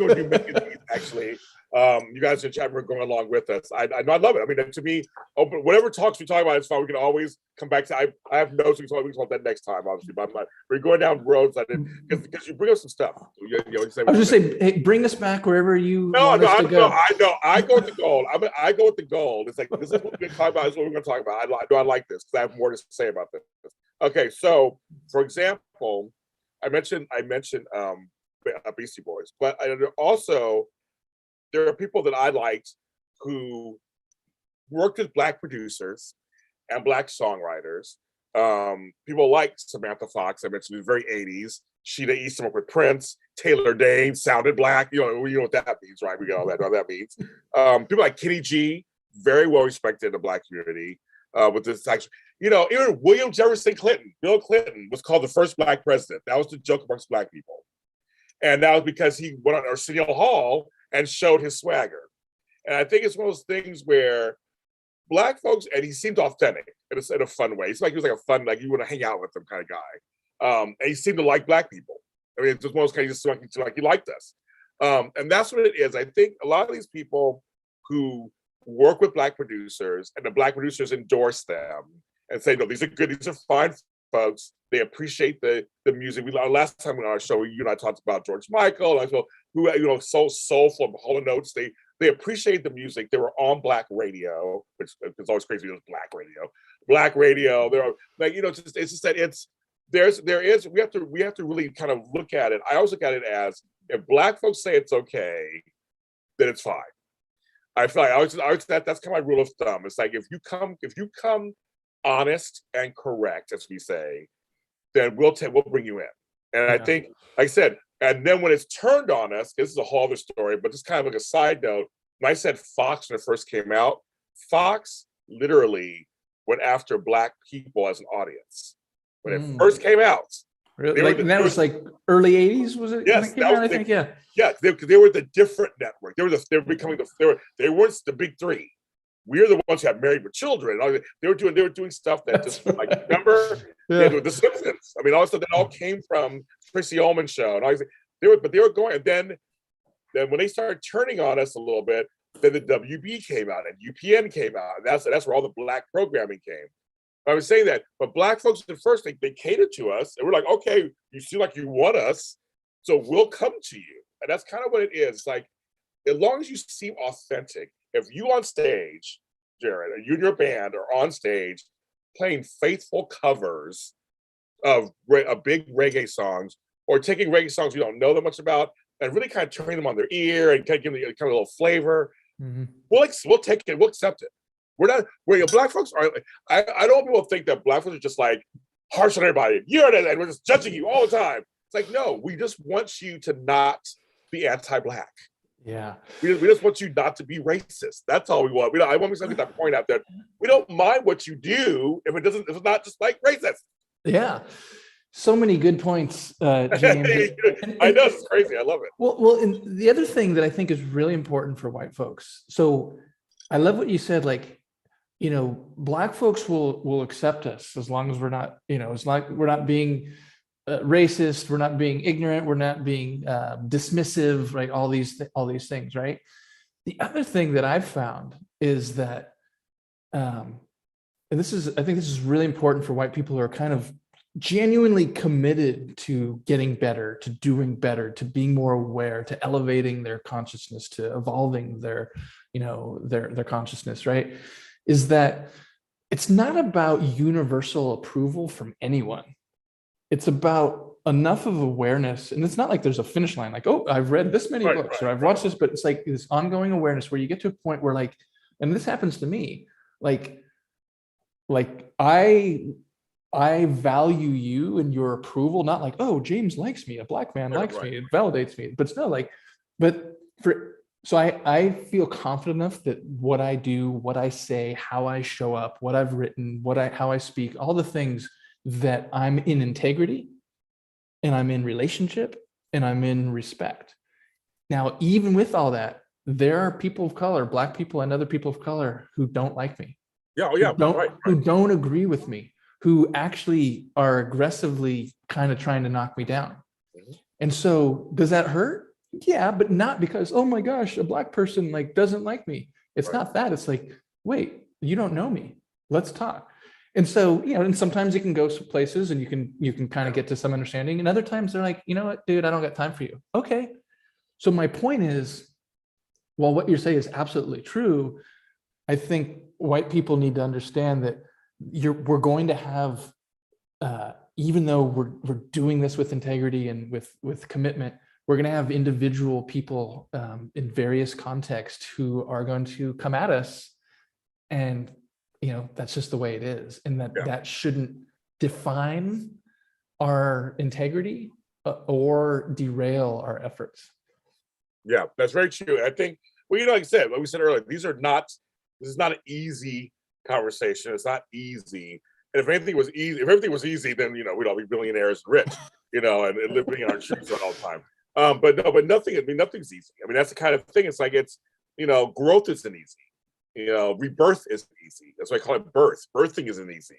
to do Megan, actually. You guys in chat, we're going along with us. I love it. To me, whatever talks we talk about, it's fine. We can always come back to. I have notes. We can talk that next time, obviously. But we're going down roads. Because you bring us some stuff. I was
just saying, hey, bring us back wherever you want us to go.
I know. I go with the goal. I go with the goal. It's like, this is what we're going to talk about. This is what we're going to talk about. I like this because I have more to say about this. Okay, so for example, I mentioned Beastie Boys, but also there are people that I liked who worked with Black producers and Black songwriters. People like Samantha Fox. I mentioned in the very 80s. Sheeta Easton worked with Prince. Taylor Dayne sounded Black. You know what that means, right? We know what that means. People like Kenny G, very well respected in the Black community. With this actually, even William Jefferson Clinton, Bill Clinton, was called the first Black president. That was the joke amongst Black people. And that was because he went on Arsenio Hall and showed his swagger. And I think it's one of those things where Black folks, and he seemed authentic in a fun way. He was like a fun, like you want to hang out with him kind of guy. And he seemed to like Black people. It's just one of those kind of just like he liked us. And that's what it is. I think a lot of these people who work with Black producers and the Black producers endorse them and say, no, these are good, these are fine folks. They appreciate the music. Last time on our show, you and I talked about George Michael, who so soulful, Hall & Oates. They appreciate the music. They were on Black radio, which is always crazy. It was Black radio. They're like, it's just that we have to really kind of look at it. I always look at it as, if Black folks say it's okay, then it's fine. I feel like that's kind of my rule of thumb. It's like, if you come honest and correct, as we say, then we'll bring you in. And I think, like I said, And then when it's turned on us, this is a whole other story, but just kind of like a side note, when I said Fox when it first came out, Fox literally went after Black people as an audience. When it first came out.
Really? Like, that was like early 80s, was it?
Yes,
When it came out, I think, yeah.
Yeah, they were the different network. They were becoming they weren't the big three. We're the ones who have Married with Children. They were doing stuff that just like, remember,
Yeah.
The Simpsons. I mean, all that stuff that all came from Tracy Ullman show and all these, they were going. And then when they started turning on us a little bit, then the WB came out and UPN came out. And that's where all the Black programming came. I was saying that, but Black folks at first, they catered to us, and we're like, okay, you seem like you want us, so we'll come to you. And that's kind of what it is. Like, as long as you seem authentic, if you on stage, Jared, or you and your band are on stage playing faithful covers of big reggae songs, or taking reggae songs you don't know that much about, and really kind of turning them on their ear and kind of giving them kind of a little flavor, we'll take it, we'll accept it. We're Black folks are. I don't want people to think that Black folks are just like harsh on everybody. And we're just judging you all the time. It's like, no, we just want you to not be anti-Black.
Yeah.
We just want you not to be racist. That's all we want. I want to get that point out that we don't mind what you do if it's not just like racist.
Yeah. So many good points, James.
I know, it's crazy. I love it.
Well, and the other thing that I think is really important for white folks. So I love what you said, like, Black folks will accept us as long as we're not, it's like we're not being racist, we're not being ignorant, we're not being dismissive, right? All these things, right? The other thing that I've found is that, and I think this is really important for white people who are kind of genuinely committed to getting better, to doing better, to being more aware, to elevating their consciousness, to evolving their consciousness, right? Is that it's not about universal approval from anyone. It's about enough of awareness. And it's not like there's a finish line, like, oh, I've read this many books or I've watched this, but it's like this ongoing awareness where you get to a point where, like, and this happens to me, like I value you and your approval, not like, oh, James likes me, a Black man likes me, it validates me, but still, like, so I feel confident enough that what I do, what I say, how I show up, what I've written, how I speak, all the things that I'm in integrity and I'm in relationship and I'm in respect. Now, even with all that, there are people of color, Black people and other people of color, who don't like me. Who don't agree with me, who actually are aggressively kind of trying to knock me down. And so does that hurt? Yeah, but not because, oh my gosh, a Black person like doesn't like me. It's not that. It's like, wait, you don't know me. Let's talk. And so, and sometimes you can go some places and you can kind of get to some understanding. And other times they're like, you know what, dude, I don't got time for you. Okay. So my point is, while what you're saying is absolutely true, I think white people need to understand that we're going to have, even though we're doing this with integrity and with commitment, we're going to have individual people in various contexts who are going to come at us, and that's just the way it is, and that shouldn't define our integrity or derail our efforts.
Yeah, that's very true. I think, well, like I said, like we said earlier, this is not an easy conversation. It's not easy. And if everything was easy, then we'd all be billionaires and rich, and living in our shoes all the time. But nothing's easy. I mean, that's the kind of thing. It's like growth isn't easy. Rebirth isn't easy. That's why I call it birth. Birthing isn't easy.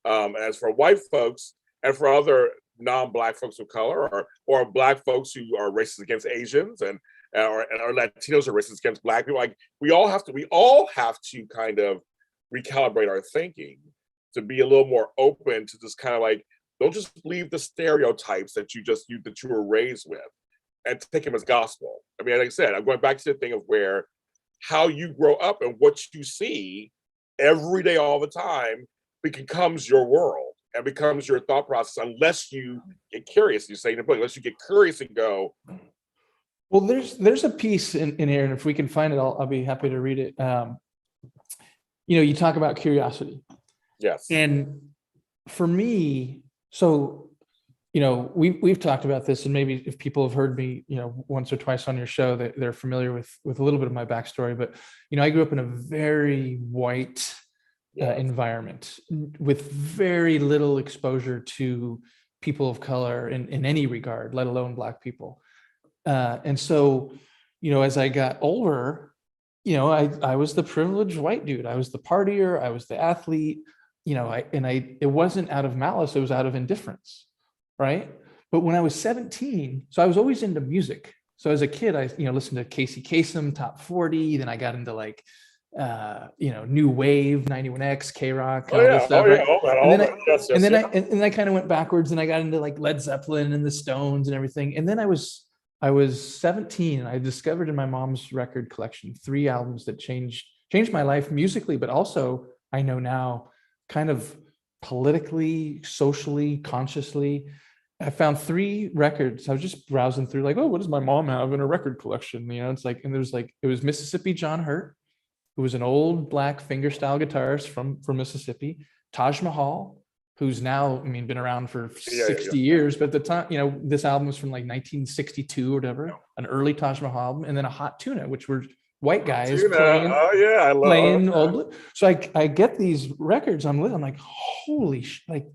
As for white folks and for other non-Black folks of color, or Black folks who are racist against Asians and Latinos are racist against Black people, like we all have to kind of recalibrate our thinking to be a little more open to just kind of like, don't just believe the stereotypes that you were raised with and take them as gospel. I mean, like I said, I'm going back to the thing of where how you grow up and what you see every day, all the time, becomes your world and becomes your thought process, unless you get curious. You say in the book, unless you get curious and go.
Well, there's a piece in here, and if we can find it, I'll be happy to read it. You talk about curiosity.
Yes.
And for me, so we've talked about this, and maybe if people have heard me, once or twice on your show, they're familiar with a little bit of my backstory. But I grew up in a very white environment with very little exposure to people of color in any regard, let alone Black people. And so, as I got older, I was the privileged white dude. I was the partier. I was the athlete. It wasn't out of malice. It was out of indifference. Right. But when I was 17, so I was always into music. So as a kid, I, listened to Casey Kasem, Top 40. Then I got into like, New Wave, 91X, K-Rock, all this stuff. Right? And then I kind of went backwards, and I got into like Led Zeppelin and the Stones and everything. And then I was 17, and I discovered in my mom's record collection 3 albums that changed my life musically, but also I know now kind of politically, socially, consciously. I found 3 records. I was just browsing through like, oh, what does my mom have in her record collection? It's like, and it was Mississippi John Hurt, who was an old Black fingerstyle guitarist from Mississippi, Taj Mahal, who's now, been around for 60 years, but at the time, this album was from like 1962 or whatever, an early Taj Mahal album, and then a Hot Tuna, which were white guys playing old. So I get these records, I'm like, holy like,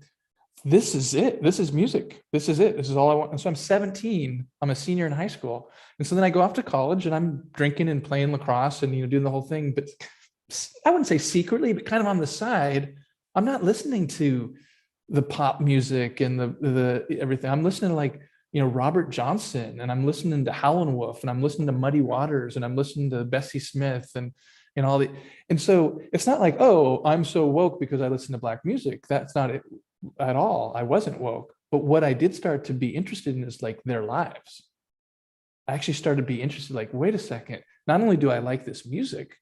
this is it. This is music. This is it. This is all I want. And so I'm 17. I'm a senior in high school. And so then I go off to college, and I'm drinking and playing lacrosse and, doing the whole thing. But I wouldn't say secretly, but kind of on the side, I'm not listening to the pop music and the everything. I'm listening to like, Robert Johnson, and I'm listening to Howlin' Wolf, and I'm listening to Muddy Waters, and I'm listening to Bessie Smith and all the, and so it's not like, oh, I'm so woke because I listen to Black music. That's not it at all. I wasn't woke. But what I did start to be interested in is like their lives. I actually started to be interested, like, wait a second, not only do I like this music,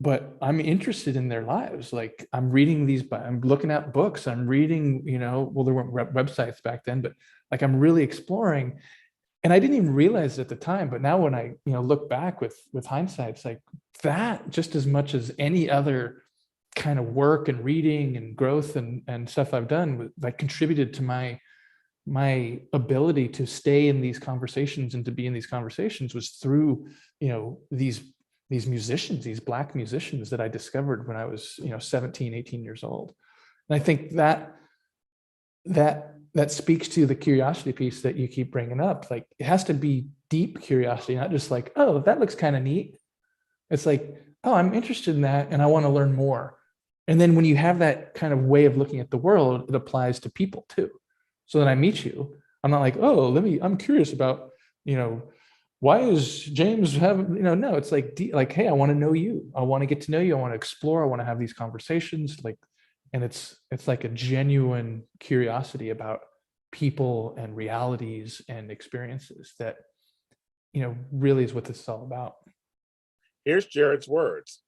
but I'm interested in their lives. Like I'm looking at books, I'm reading, well, there weren't websites back then, but like I'm really exploring. And I didn't even realize it at the time, but now when I, look back with hindsight, it's like that just as much as any other kind of work and reading and growth and stuff I've done, that contributed to my ability to stay in these conversations and to be in these conversations was through, these musicians, these Black musicians that I discovered when I was, 17, 18 years old. And I think that speaks to the curiosity piece that you keep bringing up. Like it has to be deep curiosity, not just like, oh, that looks kind of neat. It's like, oh, I'm interested in that and I want to learn more. And then when you have that kind of way of looking at the world, it applies to people too. So then I meet you, I'm not like, oh, I'm curious about, why is James having, no, it's like, hey, I want to know you. I want to get to know you. I want to explore. I want to have these conversations. Like, and it's like a genuine curiosity about people and realities and experiences that, really is what this is all about.
Here's Jared's words.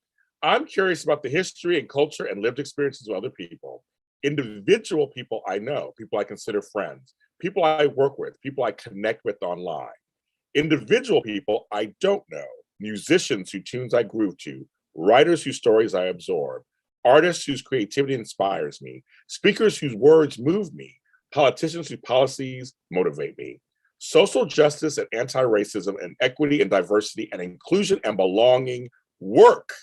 I'm curious about the history and culture and lived experiences of other people, individual people I know, people I consider friends, people I work with, people I connect with online. Individual people I don't know, musicians whose tunes I groove to, writers whose stories I absorb, artists whose creativity inspires me, speakers whose words move me, politicians whose policies motivate me. Social justice and anti-racism and equity and diversity and inclusion and belonging work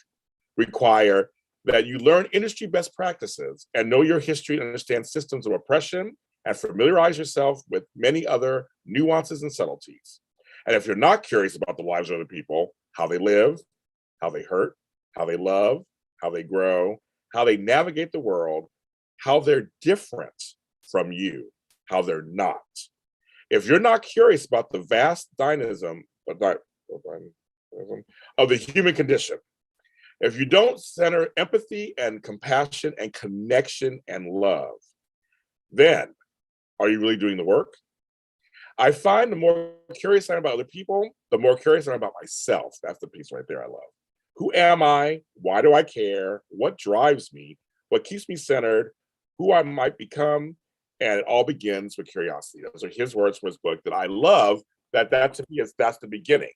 require that you learn industry best practices and know your history and understand systems of oppression and familiarize yourself with many other nuances and subtleties. And if you're not curious about the lives of other people, how they live, how they hurt, how they love, how they grow, how they navigate the world, how they're different from you, how they're not. If you're not curious about the vast dynamism of the human condition, if you don't center empathy and compassion and connection and love, then are you really doing the work? I find the more curious I am about other people, the more curious I am about myself. That's the piece right there I love. Who am I? Why do I care? What drives me? What keeps me centered? Who I might become? And it all begins with curiosity. Those are his words from his book that I love. That to me is, that's the beginning.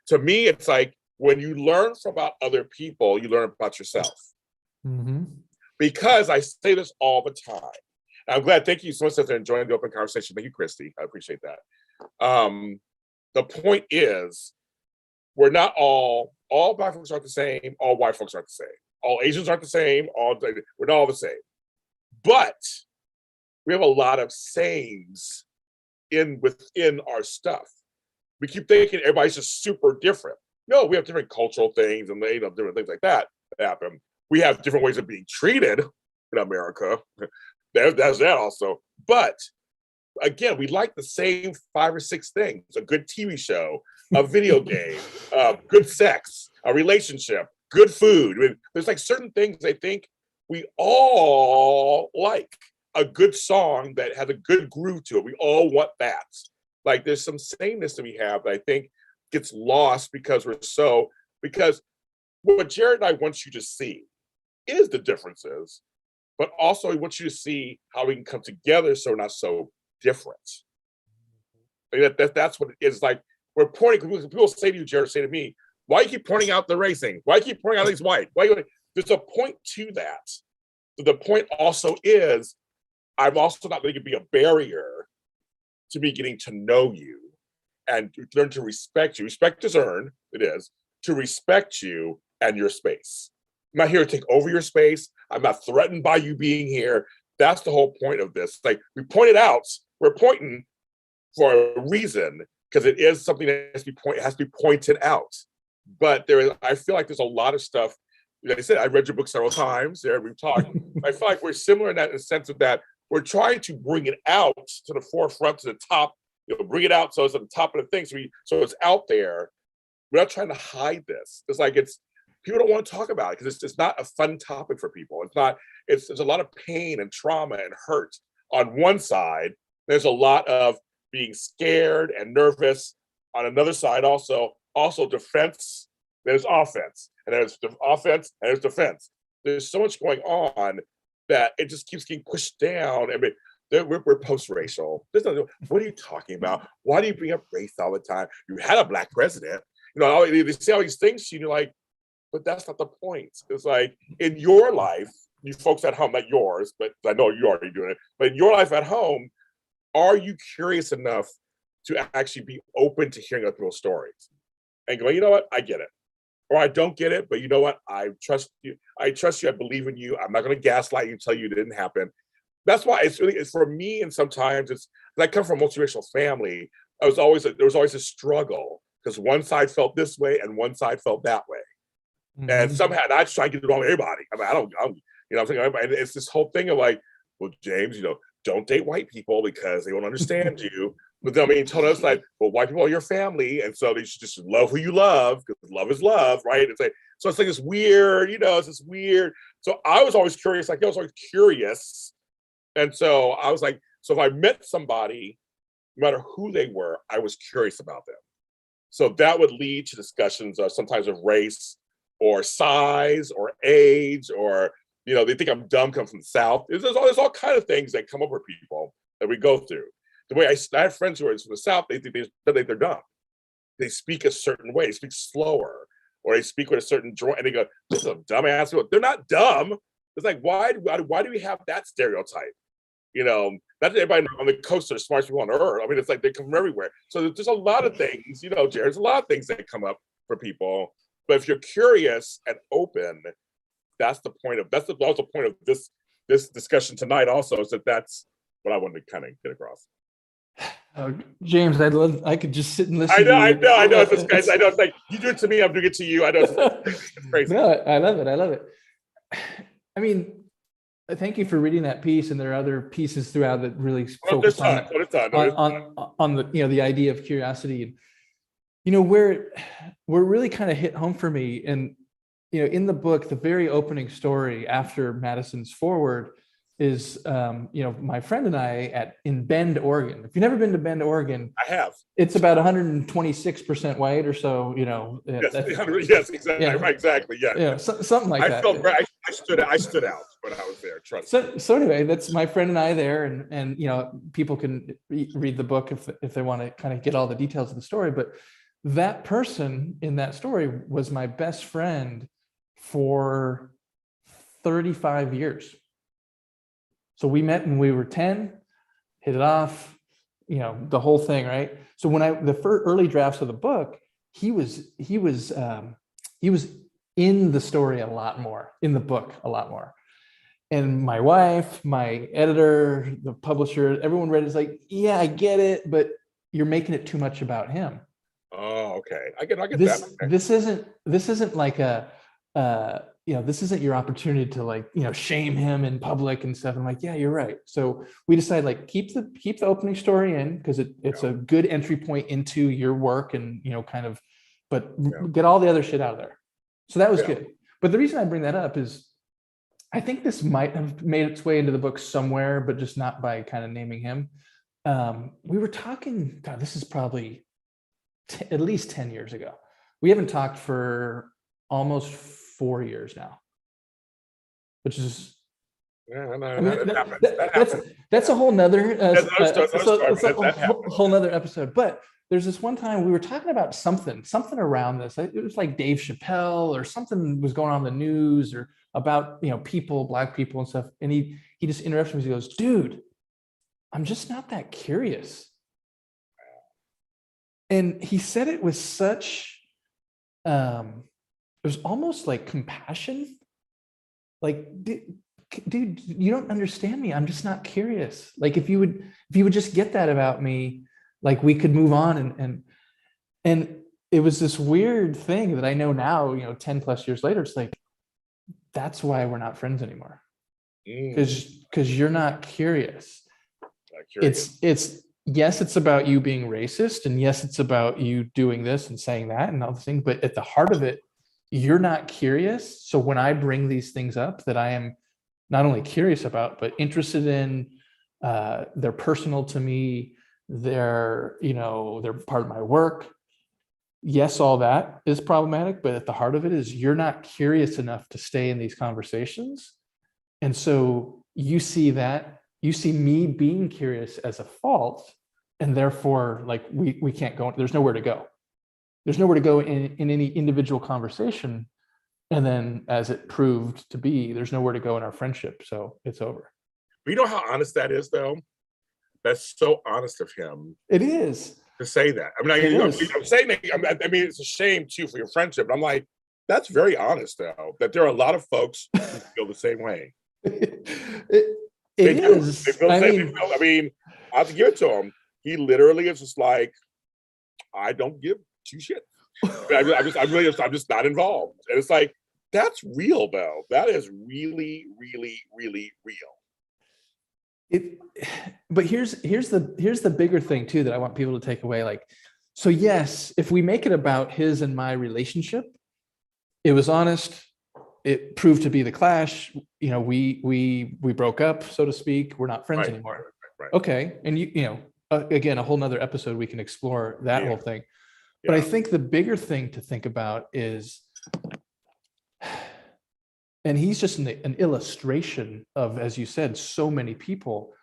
To me, it's like when you learn about other people, you learn about yourself.
Mm-hmm.
Because I say this all the time. I'm glad. Thank you so much for enjoying the open conversation. Thank you, Christy. I appreciate that. The point is, we're not all Black folks aren't the same, all white folks aren't the same, all Asians aren't the same, we're not all the same. But we have a lot of sames within our stuff. We keep thinking everybody's just super different. No, we have different cultural things and different things like that happen. We have different ways of being treated in America. That's that also. But again, we like the same 5 or 6 things: a good TV show, a video game, good sex, a relationship, good food. I mean, there's like certain things I think we all like. A good song that has a good groove to it. We all want that. Like there's some sameness that we have that I think gets lost because what Jared and I want you to see is the differences, but also we want you to see how we can come together so we're not so different. That's what it is. Like we're pointing, people say to you, Jared, say to me, why you keep pointing out the racing? Why you keep pointing out these white? There's a point to that. The point also is, I'm also not letting it be a barrier to me getting to know you and learn to respect you. Respect is earned, it is, to respect you and your space. I'm not here to take over your space. I'm not threatened by you being here. That's the whole point of this. Like we pointed out, we're pointing for a reason because it is something that has to be pointed out. But I feel like there's a lot of stuff. Like I said, I read your book several times. There, we've talked. I feel like we're similar in the sense of that we're trying to bring it out to the forefront, to the top. Bring it out so it's at the top of the thing. So it's out there. We're not trying to hide this. It's like people don't want to talk about it because it's not a fun topic for people. It's not. There's a lot of pain and trauma and hurt on one side. There's a lot of being scared and nervous on another side. Also defense. There's offense, and there's offense, and there's defense. There's so much going on that it just keeps getting pushed down. I mean, we're post-racial. What are you talking about? Why do you bring up race all the time? You had a Black president. They say all these things to you, and you're like, but that's not the point. It's like in your life, you folks at home, not yours, but I know you're already doing it, but in your life at home, are you curious enough to actually be open to hearing other people's stories and go, you know what, I get it. Or I don't get it, but you know what? I trust you. I believe in you. I'm not going to gaslight you and tell you it didn't happen. That's why it's for me. And sometimes I come from a multiracial family. There was always a struggle because one side felt this way and one side felt that way. Mm-hmm. And somehow I just try to get it wrong with everybody. I mean, I'm saying, and it's this whole thing of like, well, James, don't date white people because they won't understand you. But I mean, told us like, well, white people are your family, and so they should just love who you love because love is love, right? It's like this weird, it's this weird. So I was always curious, I was always curious, and so I was like, so if I met somebody, no matter who they were, I was curious about them. So that would lead to discussions of sometimes of race or size or age or they think I'm dumb, come from the South. There's all kind of things that come up with people that we go through. The way I have friends who are from the South, they think they're dumb. They speak a certain way, they speak slower, or they speak with a certain joint, and they go, "This is a dumbass." They're not dumb. It's like why do we have that stereotype? Not everybody on the coast are the smartest people on earth. I mean, it's like they come from everywhere. So there's a lot of things, Jared. There's a lot of things that come up for people. But if you're curious and open, that's the point of this discussion tonight. Also, is that's what I wanted to kind of get across.
James, I could just sit and listen.
I know. It's I know. It's like you do it to me, I'm doing it to you. I know. It's crazy.
No, I love it. I mean, thank you for reading that piece, and there are other pieces throughout that really focus on the idea of curiosity, and where really kind of hit home for me. And in the book, the very opening story after Madison's foreword is my friend and I in Bend, Oregon. If you've never been to Bend, Oregon,
I have.
It's about 126% white or so.
Yes, exactly. Yeah. Exactly. Yeah.
Yeah, something like that.
I stood out when I was there. Trust me.
So anyway, that's my friend and I there, and people can read the book if they want to kind of get all the details of the story. But that person in that story was my best friend for 35 years. So we met when we were 10, hit it off, the whole thing, right? So when the early drafts of the book, he was in the story a lot more, in the book a lot more. And my wife, my editor, the publisher, everyone read it, is like, yeah, I get it, but you're making it too much about him.
Oh, okay. I get
This
that. Okay.
this isn't like this isn't your opportunity to like, shame him in public and stuff. I'm like, yeah, you're right. So we decided like keep the opening story in, because it's a good entry point into your work, and but get all the other shit out of there. So that was good. But the reason I bring that up is I think this might have made its way into the book somewhere, but just not by kind of naming him. We were talking, God, this is probably at least 10 years ago. We haven't talked for almost 4 years now, which is that's a whole nother whole nother episode. But there's this one time we were talking about something around this. It was like Dave Chappelle or something was going on in the news, or about people, Black people and stuff. And he just interrupts me. He goes, "Dude, I'm just not that curious." And he said it with such it was almost like compassion. Like, dude, you don't understand me. I'm just not curious. Like, if you would just get that about me, like we could move on. And it was this weird thing that I know now, 10 plus years later, it's like, that's why we're not friends anymore. Because you're not curious. It's yes, it's about you being racist, and yes, it's about you doing this and saying that and all the things, but at the heart of it, you're not curious. So when I bring these things up that I am not only curious about, but interested in, they're personal to me, they're part of my work. Yes, all that is problematic, but at the heart of it is you're not curious enough to stay in these conversations. And so you see me being curious as a fault, and therefore like we can't go, there's nowhere to go. There's nowhere to go in any individual conversation. And then as it proved to be, there's nowhere to go in our friendship. So it's over.
But you know how honest that is, though? That's so honest of him.
It is.
To say that. I mean, I'm saying that, I mean, it's a shame too for your friendship. But I'm like, that's very honest, though, that there are a lot of folks who feel the same way.
It is.
I mean, I have to give it to him. He literally is just like, I don't give two shit. I'm just not involved. And it's like, that's real, though. That is really, really, really real.
But here's the bigger thing too that I want people to take away. Like, so yes, if we make it about his and my relationship, it was honest. It proved to be the clash. We broke up, so to speak. We're not friends anymore. Right. Okay, and again, a whole nother episode we can explore that whole thing. But I think the bigger thing to think about is, and he's just an illustration of, as you said, so many people.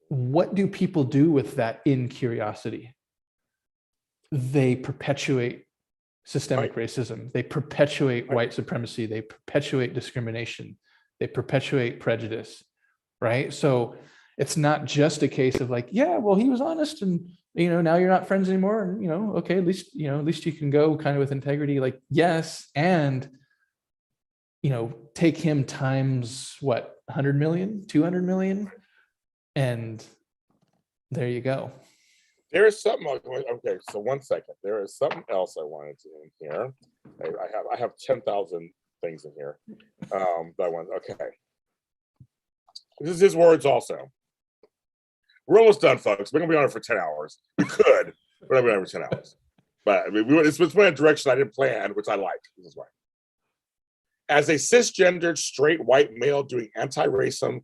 What do people do with that incuriosity? They perpetuate systemic racism. They perpetuate white supremacy. They perpetuate discrimination. They perpetuate prejudice, right? So it's not just a case of like, yeah, well, he was honest, and now you're not friends anymore, and okay, at least you can go kind of with integrity. Like, yes, and take him times what, 100 million, 200 million, and there you go.
There is something. Okay, so 1 second. There is something else I wanted to in here. I have 10,000 things in here. That one. Okay. This is his words also. We're almost done, folks. We're gonna be on it for 10 hours. We could, but we're not gonna be on for 10 hours. But I mean, it's went in a direction I didn't plan, which I like. This is why. As a cisgendered straight white male doing anti-racism,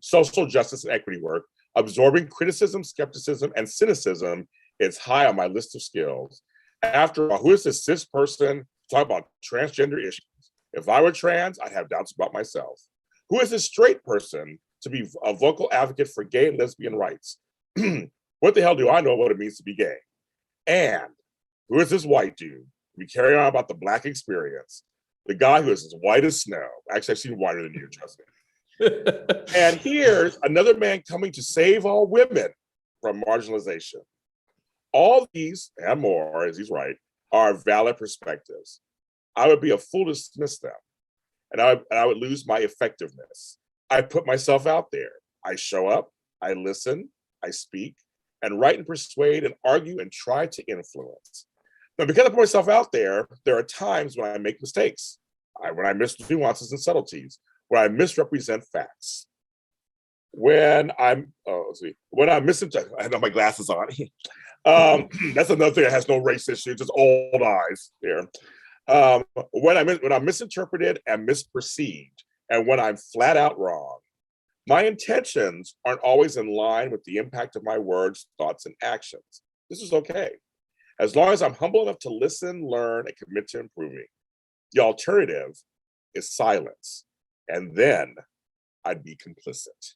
social justice and equity work, absorbing criticism, skepticism, and cynicism is high on my list of skills. After all, who is this cis person to talk about transgender issues? If I were trans, I'd have doubts about myself. Who is this straight person to be a vocal advocate for gay and lesbian rights? What the hell do I know what it means to be gay? And who is this white dude to be carrying on about the Black experience? The guy who is as white as snow. Actually, I've seen whiter than you, trust me. And here's another man coming to save all women from marginalization. All these and more, as he's right, are valid perspectives. I would be a fool to dismiss them, and I would lose my effectiveness. I put myself out there. I show up, I listen, I speak, and write and persuade and argue and try to influence. Now, because I put myself out there are times when I make mistakes, when I miss nuances and subtleties, when I misrepresent facts. When I'm, when I'm I have my glasses on. That's another thing that has no race issue, just old eyes here. When I'm misinterpreted and misperceived, and when I'm flat out wrong, my intentions aren't always in line with the impact of my words, thoughts, and actions. This is okay, as long as I'm humble enough to listen, learn, and commit to improving. The alternative is silence, and then I'd be complicit.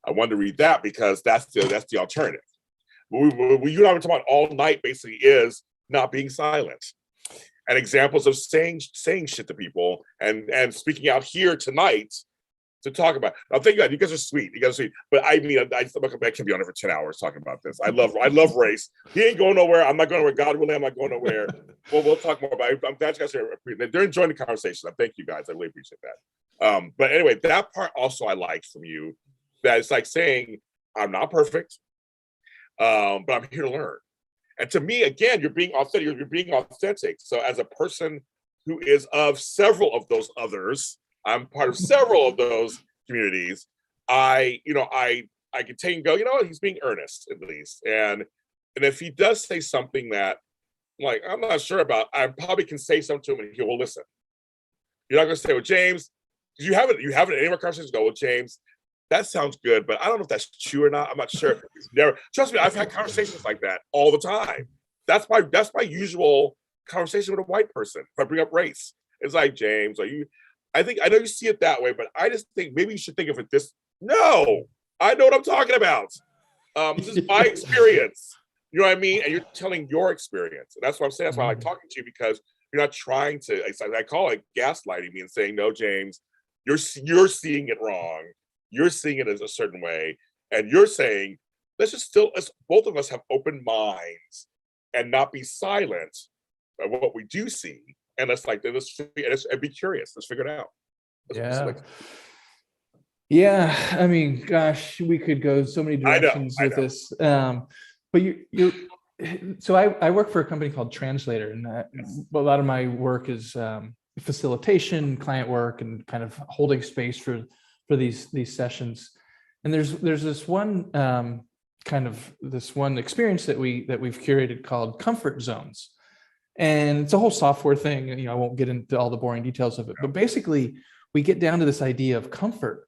I wanted to read that because that's the alternative. What you and I were talking about all night basically is not being silent, and examples of saying shit to people and speaking out here tonight to talk about. Now, thank God, you guys are sweet. You guys are sweet, but I mean, I can be on it for 10 hours talking about this. I love race. He ain't going nowhere. I'm not going nowhere. God willing, I'm not going nowhere. Well, we'll talk more about it. I'm glad you guys are. They're enjoying the conversation. Thank you guys. I really appreciate that. But anyway, that part also I liked from you. That it's like saying, I'm not perfect, but I'm here to learn. And to me, again, you're being authentic. You're being authentic. So as a person who is of several of those others, I'm part of several of those communities. I can take and go, he's being earnest at least. And if he does say something that, like, I'm not sure about, I probably can say something to him and he will listen. You're not going to say, well, James, you haven't any of our conversations go, well, James, that sounds good, but I don't know if that's true or not. I'm not sure. Trust me, I've had conversations like that all the time. That's my usual conversation with a white person. If I bring up race, it's like, James, I know you see it that way, but I just think maybe you should think of it this. No, I know what I'm talking about. This is my experience. You know what I mean? And you're telling your experience. And that's what I'm saying. That's why I like talking to you, because you're not trying to, I call it gaslighting me and saying, no, James, you're seeing it wrong. You're seeing it as a certain way, and you're saying, let's both of us have open minds and not be silent about what we do see, and let's be curious. Let's figure it out.
Yeah. I mean, gosh, we could go so many directions with this. But so I work for a company called Translator, and a lot of my work is facilitation, client work, and kind of holding space for these sessions. And there's this one this one experience that we've curated called comfort zones. And it's a whole software thing. I won't get into all the boring details of it, but basically we get down to this idea of comfort,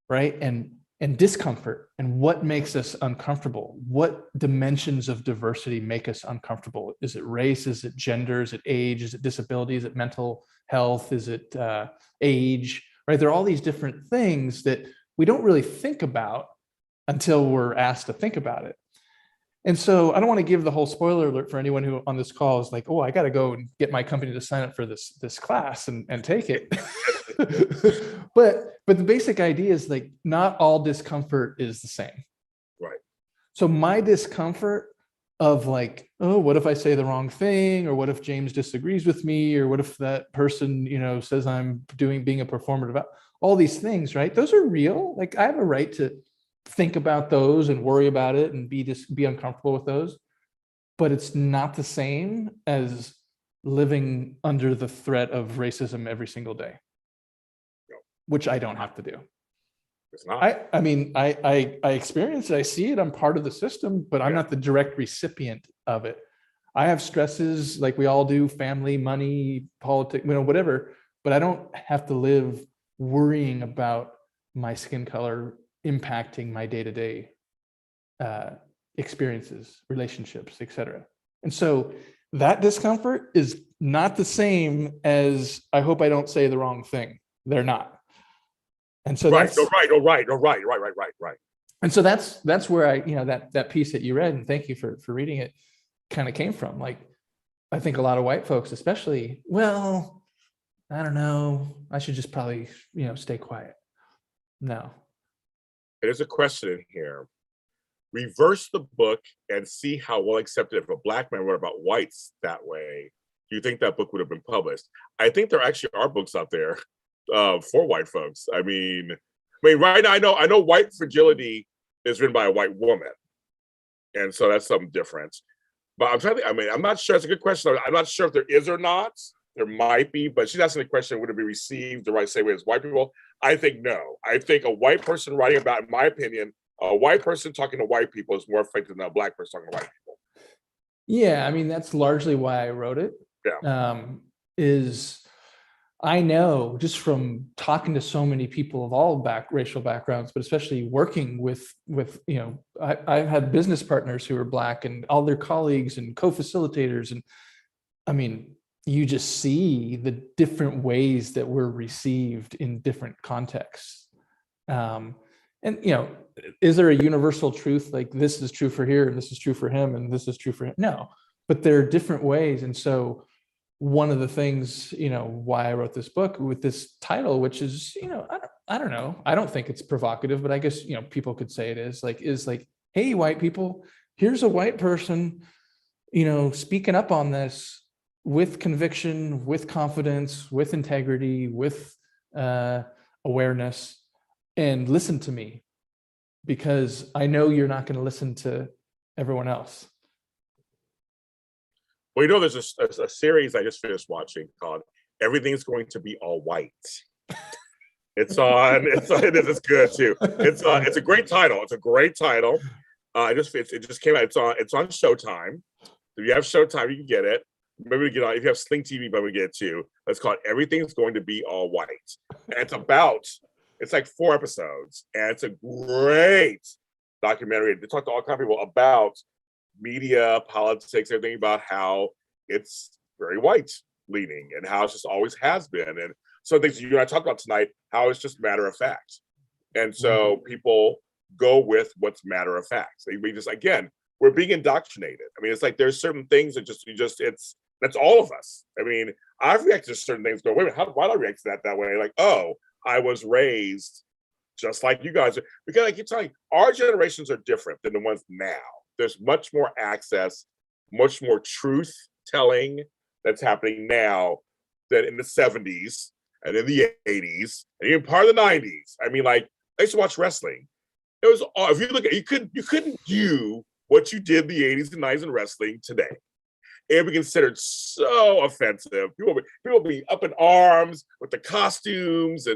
right? And discomfort, and what makes us uncomfortable. What dimensions of diversity make us uncomfortable? Is it race? Is it gender? Is it age? Is it disability? Is it mental health? Is it age? Right? There are all these different things that we don't really think about until we're asked to think about it. And so I don't want to give the whole spoiler alert for anyone who on this call is like, oh, I got to go and get my company to sign up for this class and take it. But the basic idea is, like, not all discomfort is the same.
Right.
So my discomfort of, like, oh, what if I say the wrong thing? Or what if James disagrees with me? Or what if that person, says I'm being a performer about all these things, right? Those are real. Like, I have a right to think about those and worry about it and be uncomfortable with those. But it's not the same as living under the threat of racism every single day, which I don't have to do.
It's not.
I mean, I experience it, I see it, I'm part of the system, but I'm not the direct recipient of it. I have stresses like we all do, family, money, politics, whatever, but I don't have to live worrying about my skin color impacting my day-to-day experiences, relationships, etc. And so that discomfort is not the same as, I hope I don't say the wrong thing. They're not. And so
right.
And so that's where that piece that you read, and thank you for reading it, kind of came from. Like, I think a lot of white folks, especially, well, I don't know, I should just probably, stay quiet. No.
There's a question in here. Reverse the book and see how well accepted if a black man wrote about whites that way. Do you think that book would have been published? I think there actually are books out there for white folks. I mean, right now I know White Fragility is written by a white woman, and so that's something different. But I'm trying to. I mean, I'm not sure. It's a good question. I'm not sure if there is or not. There might be, but she's asking the question: would it be received the right same way as white people? I think no. I think a white person writing about, in my opinion, a white person talking to white people is more effective than a black person talking to white people.
Yeah, I mean, that's largely why I wrote it.
Yeah.
Is I know just from talking to so many people of all racial backgrounds, but especially working with I've had business partners who are black and all their colleagues and co-facilitators. And I mean, you just see the different ways that we're received in different contexts. And, is there a universal truth? Like this is true for here and this is true for him and this is true for him? No, but there are different ways. And so one of the things, why I wrote this book with this title, which is, I don't know, I don't think it's provocative, but I guess, people could say it is like, hey, white people, here's a white person, speaking up on this with conviction, with confidence, with integrity, with awareness, and listen to me because I know you're not going to listen to everyone else.
Well, there's a series I just finished watching called "Everything's Going to Be All White." It's it's good too. It's a great title. It's a great title. It just came out. It's on Showtime. If you have Showtime, you can get it. Maybe get on. If you have Sling TV, maybe get it too. It's called "Everything's Going to Be All White," and it's like 4 episodes, and it's a great documentary. They talk to all kinds of people about media, politics, everything about how it's very white leaning and how it just always has been. And so things you and I talked about tonight, how it's just matter of fact. And so people go with what's matter of fact. We just, again, we're being indoctrinated. I mean, it's like there's certain things that that's all of us. I mean, I've reacted to certain things, wait a minute, why did I react to that way? Like, oh, I was raised just like you guys are. Because I keep telling you, our generations are different than the ones now. There's much more access, much more truth telling that's happening now than in the 70s and in the 80s and even part of the 90s. I mean, like, I used to watch wrestling. It was, if you look at it, you couldn't do what you did in the 80s and 90s in wrestling today. It would be considered so offensive. People would be up in arms with the costumes,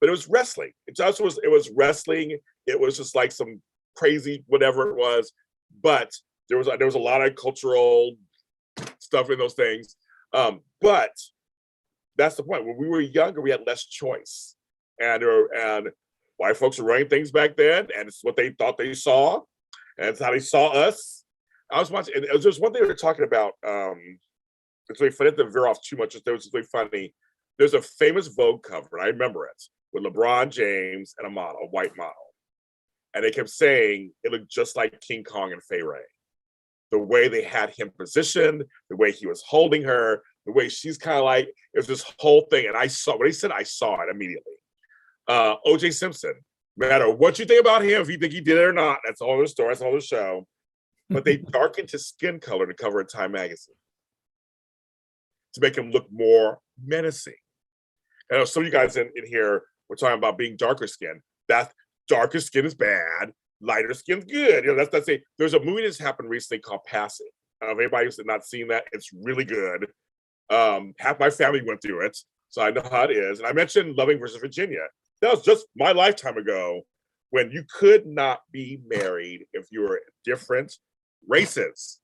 but it was wrestling. It was wrestling. It was just like some crazy whatever it was. But there was a lot of cultural stuff in those things. But that's the point. When we were younger, we had less choice, and white folks were running things back then, and it's what they thought they saw, and it's how they saw us. I was watching, and it was just one thing they were talking about. It's really funny to veer off too much. It was really funny. There's a famous Vogue cover, and I remember it, with LeBron James and a white model. And they kept saying it looked just like King Kong and Fay Ray. The way they had him positioned, the way he was holding her, the way she's kind of like, it was this whole thing. And I saw, when he said I saw it immediately. O.J. Simpson, no matter what you think about him, if you think he did it or not, that's all the story, that's all the show. But they darkened his skin color to cover of Time magazine to make him look more menacing. I know some of you guys in here were talking about being darker skinned. That darker skin is bad, lighter skin's good. That's a, there's a movie that's happened recently called Passing. If anybody's not seen that, it's really good. Half my family went through it, so I know how it is. And I mentioned Loving versus Virginia. That was just my lifetime ago when you could not be married if you were different races.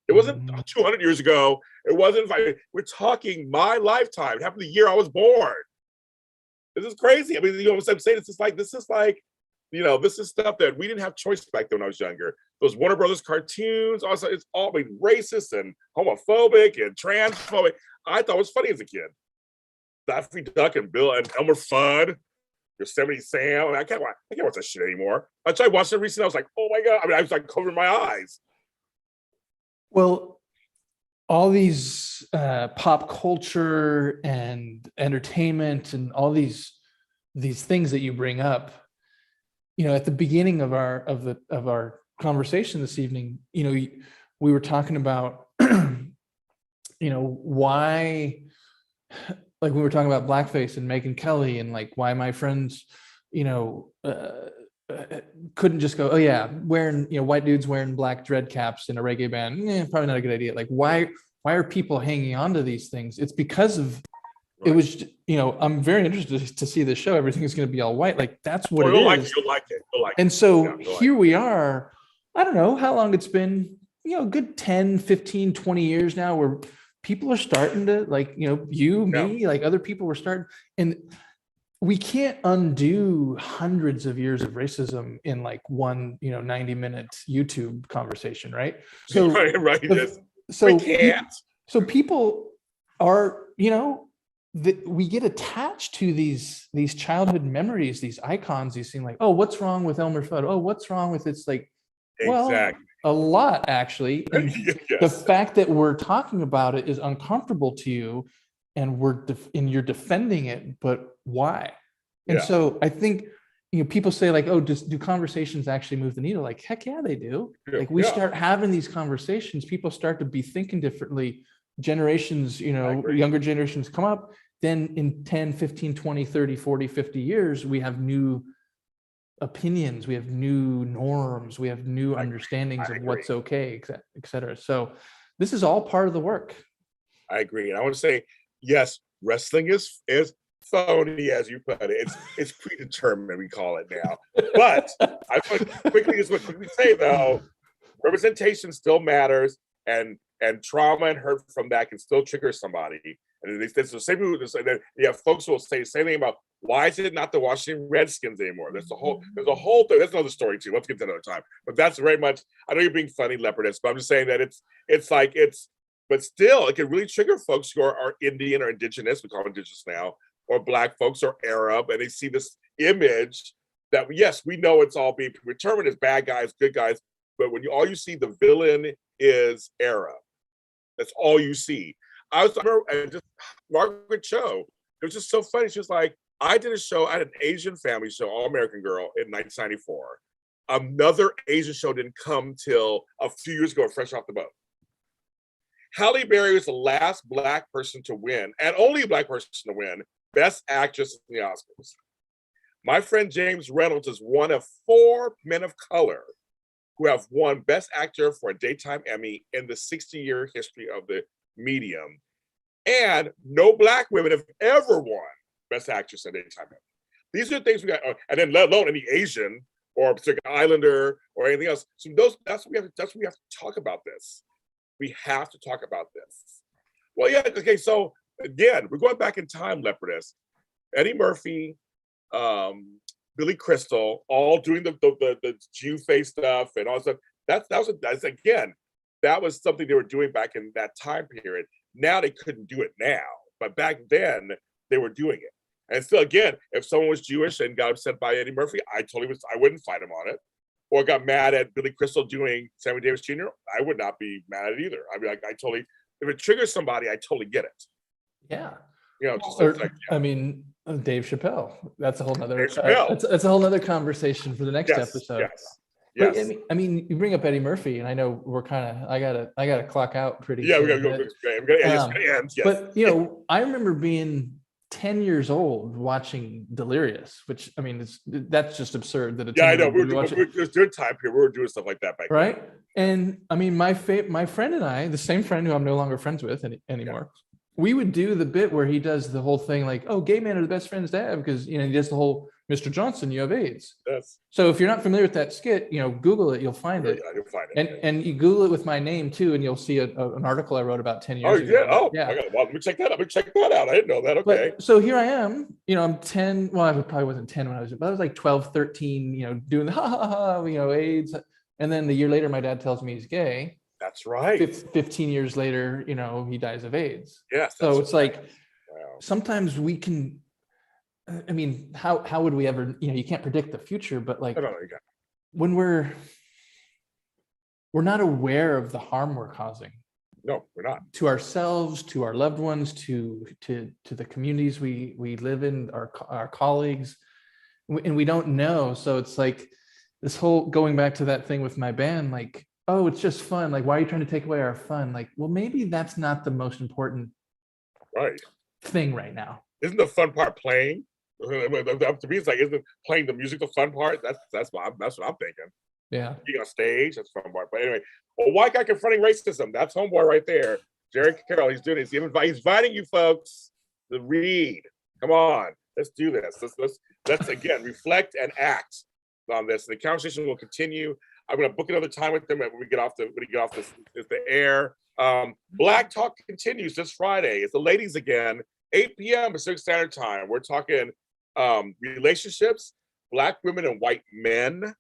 It wasn't 200 years ago. It wasn't, we're talking my lifetime. It happened the year I was born. This is crazy. I mean, what I'm saying? This is like, this is stuff that we didn't have choice back then when I was younger. Those Warner Brothers cartoons, also, it's all been racist and homophobic and transphobic. I thought it was funny as a kid. Daffy Duck and Bill and Elmer Fudd, Yosemite Sam. I can't watch that shit anymore. I tried watching it recently. I was like, oh my God. I mean, I was like covering my eyes.
Well, all these pop culture and entertainment and all these things that you bring up, at the beginning of our conversation this evening, we were talking about, why, like we were talking about blackface and Meg Kelly, and like why my friends, couldn't just go, oh yeah, wearing, white dudes wearing black dread caps in a reggae band, probably not a good idea. Like why are people hanging on to these things? It's because of, it was, I'm very interested to see the show. Everything is going to be all white. Like that's what it is.
You'll like it.
And so here we are, I don't know how long it's been, a good 10, 15, 20 years now, where people are starting to, like, me, like other people were starting, and we can't undo hundreds of years of racism in like one, 90-minute YouTube conversation, right? So,
right.
So
we can't.
So people are, we get attached to these childhood memories, these icons, these things like, oh, what's wrong with Elmer Fudd? Oh, what's wrong with it's like, well,
exactly.
A lot actually. And
yes.
The fact that we're talking about it is uncomfortable to you, and you're defending it, but why? And so I think, people say like, oh, do conversations actually move the needle? Like, heck yeah, they do. Like we start having these conversations, people start to be thinking differently. Generations, younger generations come up, then in 10, 15, 20, 30, 40, 50 years, we have new opinions, we have new norms, we have new understandings of what's okay, et cetera. So this is all part of the work.
I agree. And I want to say, yes, wrestling is phony, as you put it. It's predetermined, we call it now. But I quickly say though, representation still matters, and trauma and hurt from that can still trigger somebody. And it's the same people. You have folks who will say the same thing about, why is it not the Washington Redskins anymore? There's a whole thing. That's another story too. Let's get to another time. But that's very much, I know you're being funny, Leopardess, but I'm just saying that but still, it can really trigger folks who are Indian or indigenous, we call them indigenous now, or Black folks or Arab, and they see this image that, yes, we know it's all being predetermined as bad guys, good guys, but when all you see, the villain is Arab. That's all you see. I remember Margaret Cho, it was just so funny. She was like, I had an Asian family show, All American Girl, in 1994. Another Asian show didn't come till a few years ago, fresh off the boat. Halle Berry was the last Black person to win, and only Black person to win, Best Actress in the Oscars. My friend James Reynolds is one of 4 men of color who have won Best Actor for a Daytime Emmy in the 60-year history of the medium. And no Black women have ever won Best Actress in a Daytime Emmy. These are things we got, and then let alone any Asian or Pacific Islander or anything else. So that's what we have to talk about this. We have to talk about this. Well, yeah, okay, so again, we're going back in time, Leopardess. Eddie Murphy, Billy Crystal, all doing the Jew face stuff and all that stuff. That was something they were doing back in that time period. Now they couldn't do it now, but back then they were doing it. And still, again, if someone was Jewish and got upset by Eddie Murphy, I wouldn't fight him on it. Or got mad at Billy Crystal doing Sammy Davis Jr., I would not be mad at it either. I'd be like, if it triggers somebody, I totally get it.
Yeah.
I
mean, Dave Chappelle. That's a whole nother. That's a whole nother conversation for the next episode. Yes. But, I mean, you bring up Eddie Murphy, and I know we're I gotta clock out pretty.
Yeah,
soon,
we gotta go. It's gonna end. Yes.
But I remember being 10 years old watching Delirious, which I mean, that's just absurd that.
I know. We were doing time period. We were doing stuff like that back then.
Right. And I mean, my friend and I, the same friend who I'm no longer friends with anymore. Yeah. We would do the bit where he does the whole thing like, oh, gay men are the best friends to have, because he does the whole, Mr. Johnson, you have AIDS. Yes. So if you're not familiar with that skit, Google it, you'll find it.
Yeah, you'll find it.
And you Google it with my name too, and you'll see an article I wrote about 10 years ago.
Oh, yeah. Well, let me check that out. I didn't know that. Okay.
So here I am, I'm 10. Well, I probably wasn't 10 when I was, but I was like 12, 13, doing the AIDS. And then the year later, my dad tells me he's gay.
That's right.
15 years later, he dies of AIDS.
Yes.
So it's like, wow. Sometimes we can, I mean, how would we ever, you can't predict the future, but like when we're not aware of the harm we're causing.
No, we're not.
To ourselves, to our loved ones, to the communities we live in, our colleagues, and we don't know. So it's like this whole going back to that thing with my band, like, oh, it's just fun. Like, why are you trying to take away our fun? Like, well, maybe that's not the most important thing right now.
Isn't the fun part playing? To me, it's like, isn't playing the music the fun part? That's what I'm thinking.
Yeah.
Being on stage, that's the fun part. But anyway, well, White Guy Confronting Racism. That's homeboy right there. Jerry Karol, he's doing it. He's inviting you folks to read. Come on, let's do this. Let's again reflect and act on this. The conversation will continue. I'm going to book another time with them when we get off the air. Black Talk continues this Friday. It's the ladies again, 8 p.m. Pacific Standard Time. We're talking relationships, Black women and white men,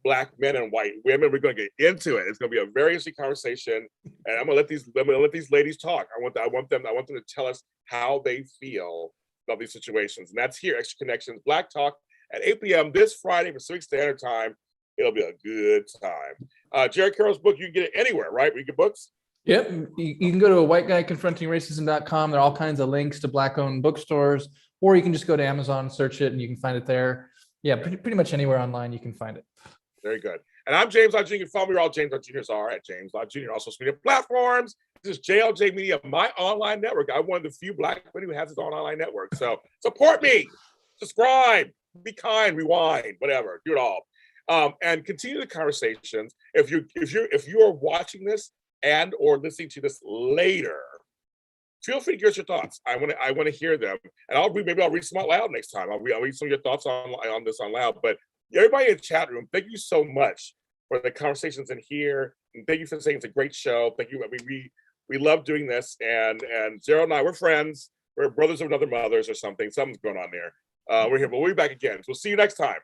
Black men and white women. We're going to get into it. It's going to be a very interesting conversation, and I'm going to let these ladies talk. I want them to tell us how they feel about these situations, and that's here. Extra Connections, Black Talk at 8 p.m. this Friday Pacific Standard Time. It'll be a good time. Jerry Karol's book, you can get it anywhere, right? We get books.
Yep. You can go to whiteguyconfrontingracism.com. There are all kinds of links to Black-owned bookstores, or you can just go to Amazon, search it, and you can find it there. Yeah, pretty much anywhere online you can find it.
Very good. And I'm James Lott Jr. You can follow me where all James Lott Juniors are at James Lott Jr. on social media platforms. This is JLJ Media, my online network. I'm one of the few Black men who has his own online network. So support me, subscribe, be kind, rewind, whatever, do it all. And continue the conversations. If you are watching this and or listening to this later, feel free to give us your thoughts. I want to hear them, and maybe I'll read some out loud next time. I'll read some of your thoughts on this on loud. But everybody in the chat room, thank you so much for the conversations in here, and thank you for saying it's a great show. Thank you. I mean, we love doing this, and Zero and I, we're friends. We're brothers of another mothers or something. Something's going on there. We're here, but we'll be back again. So we'll see you next time.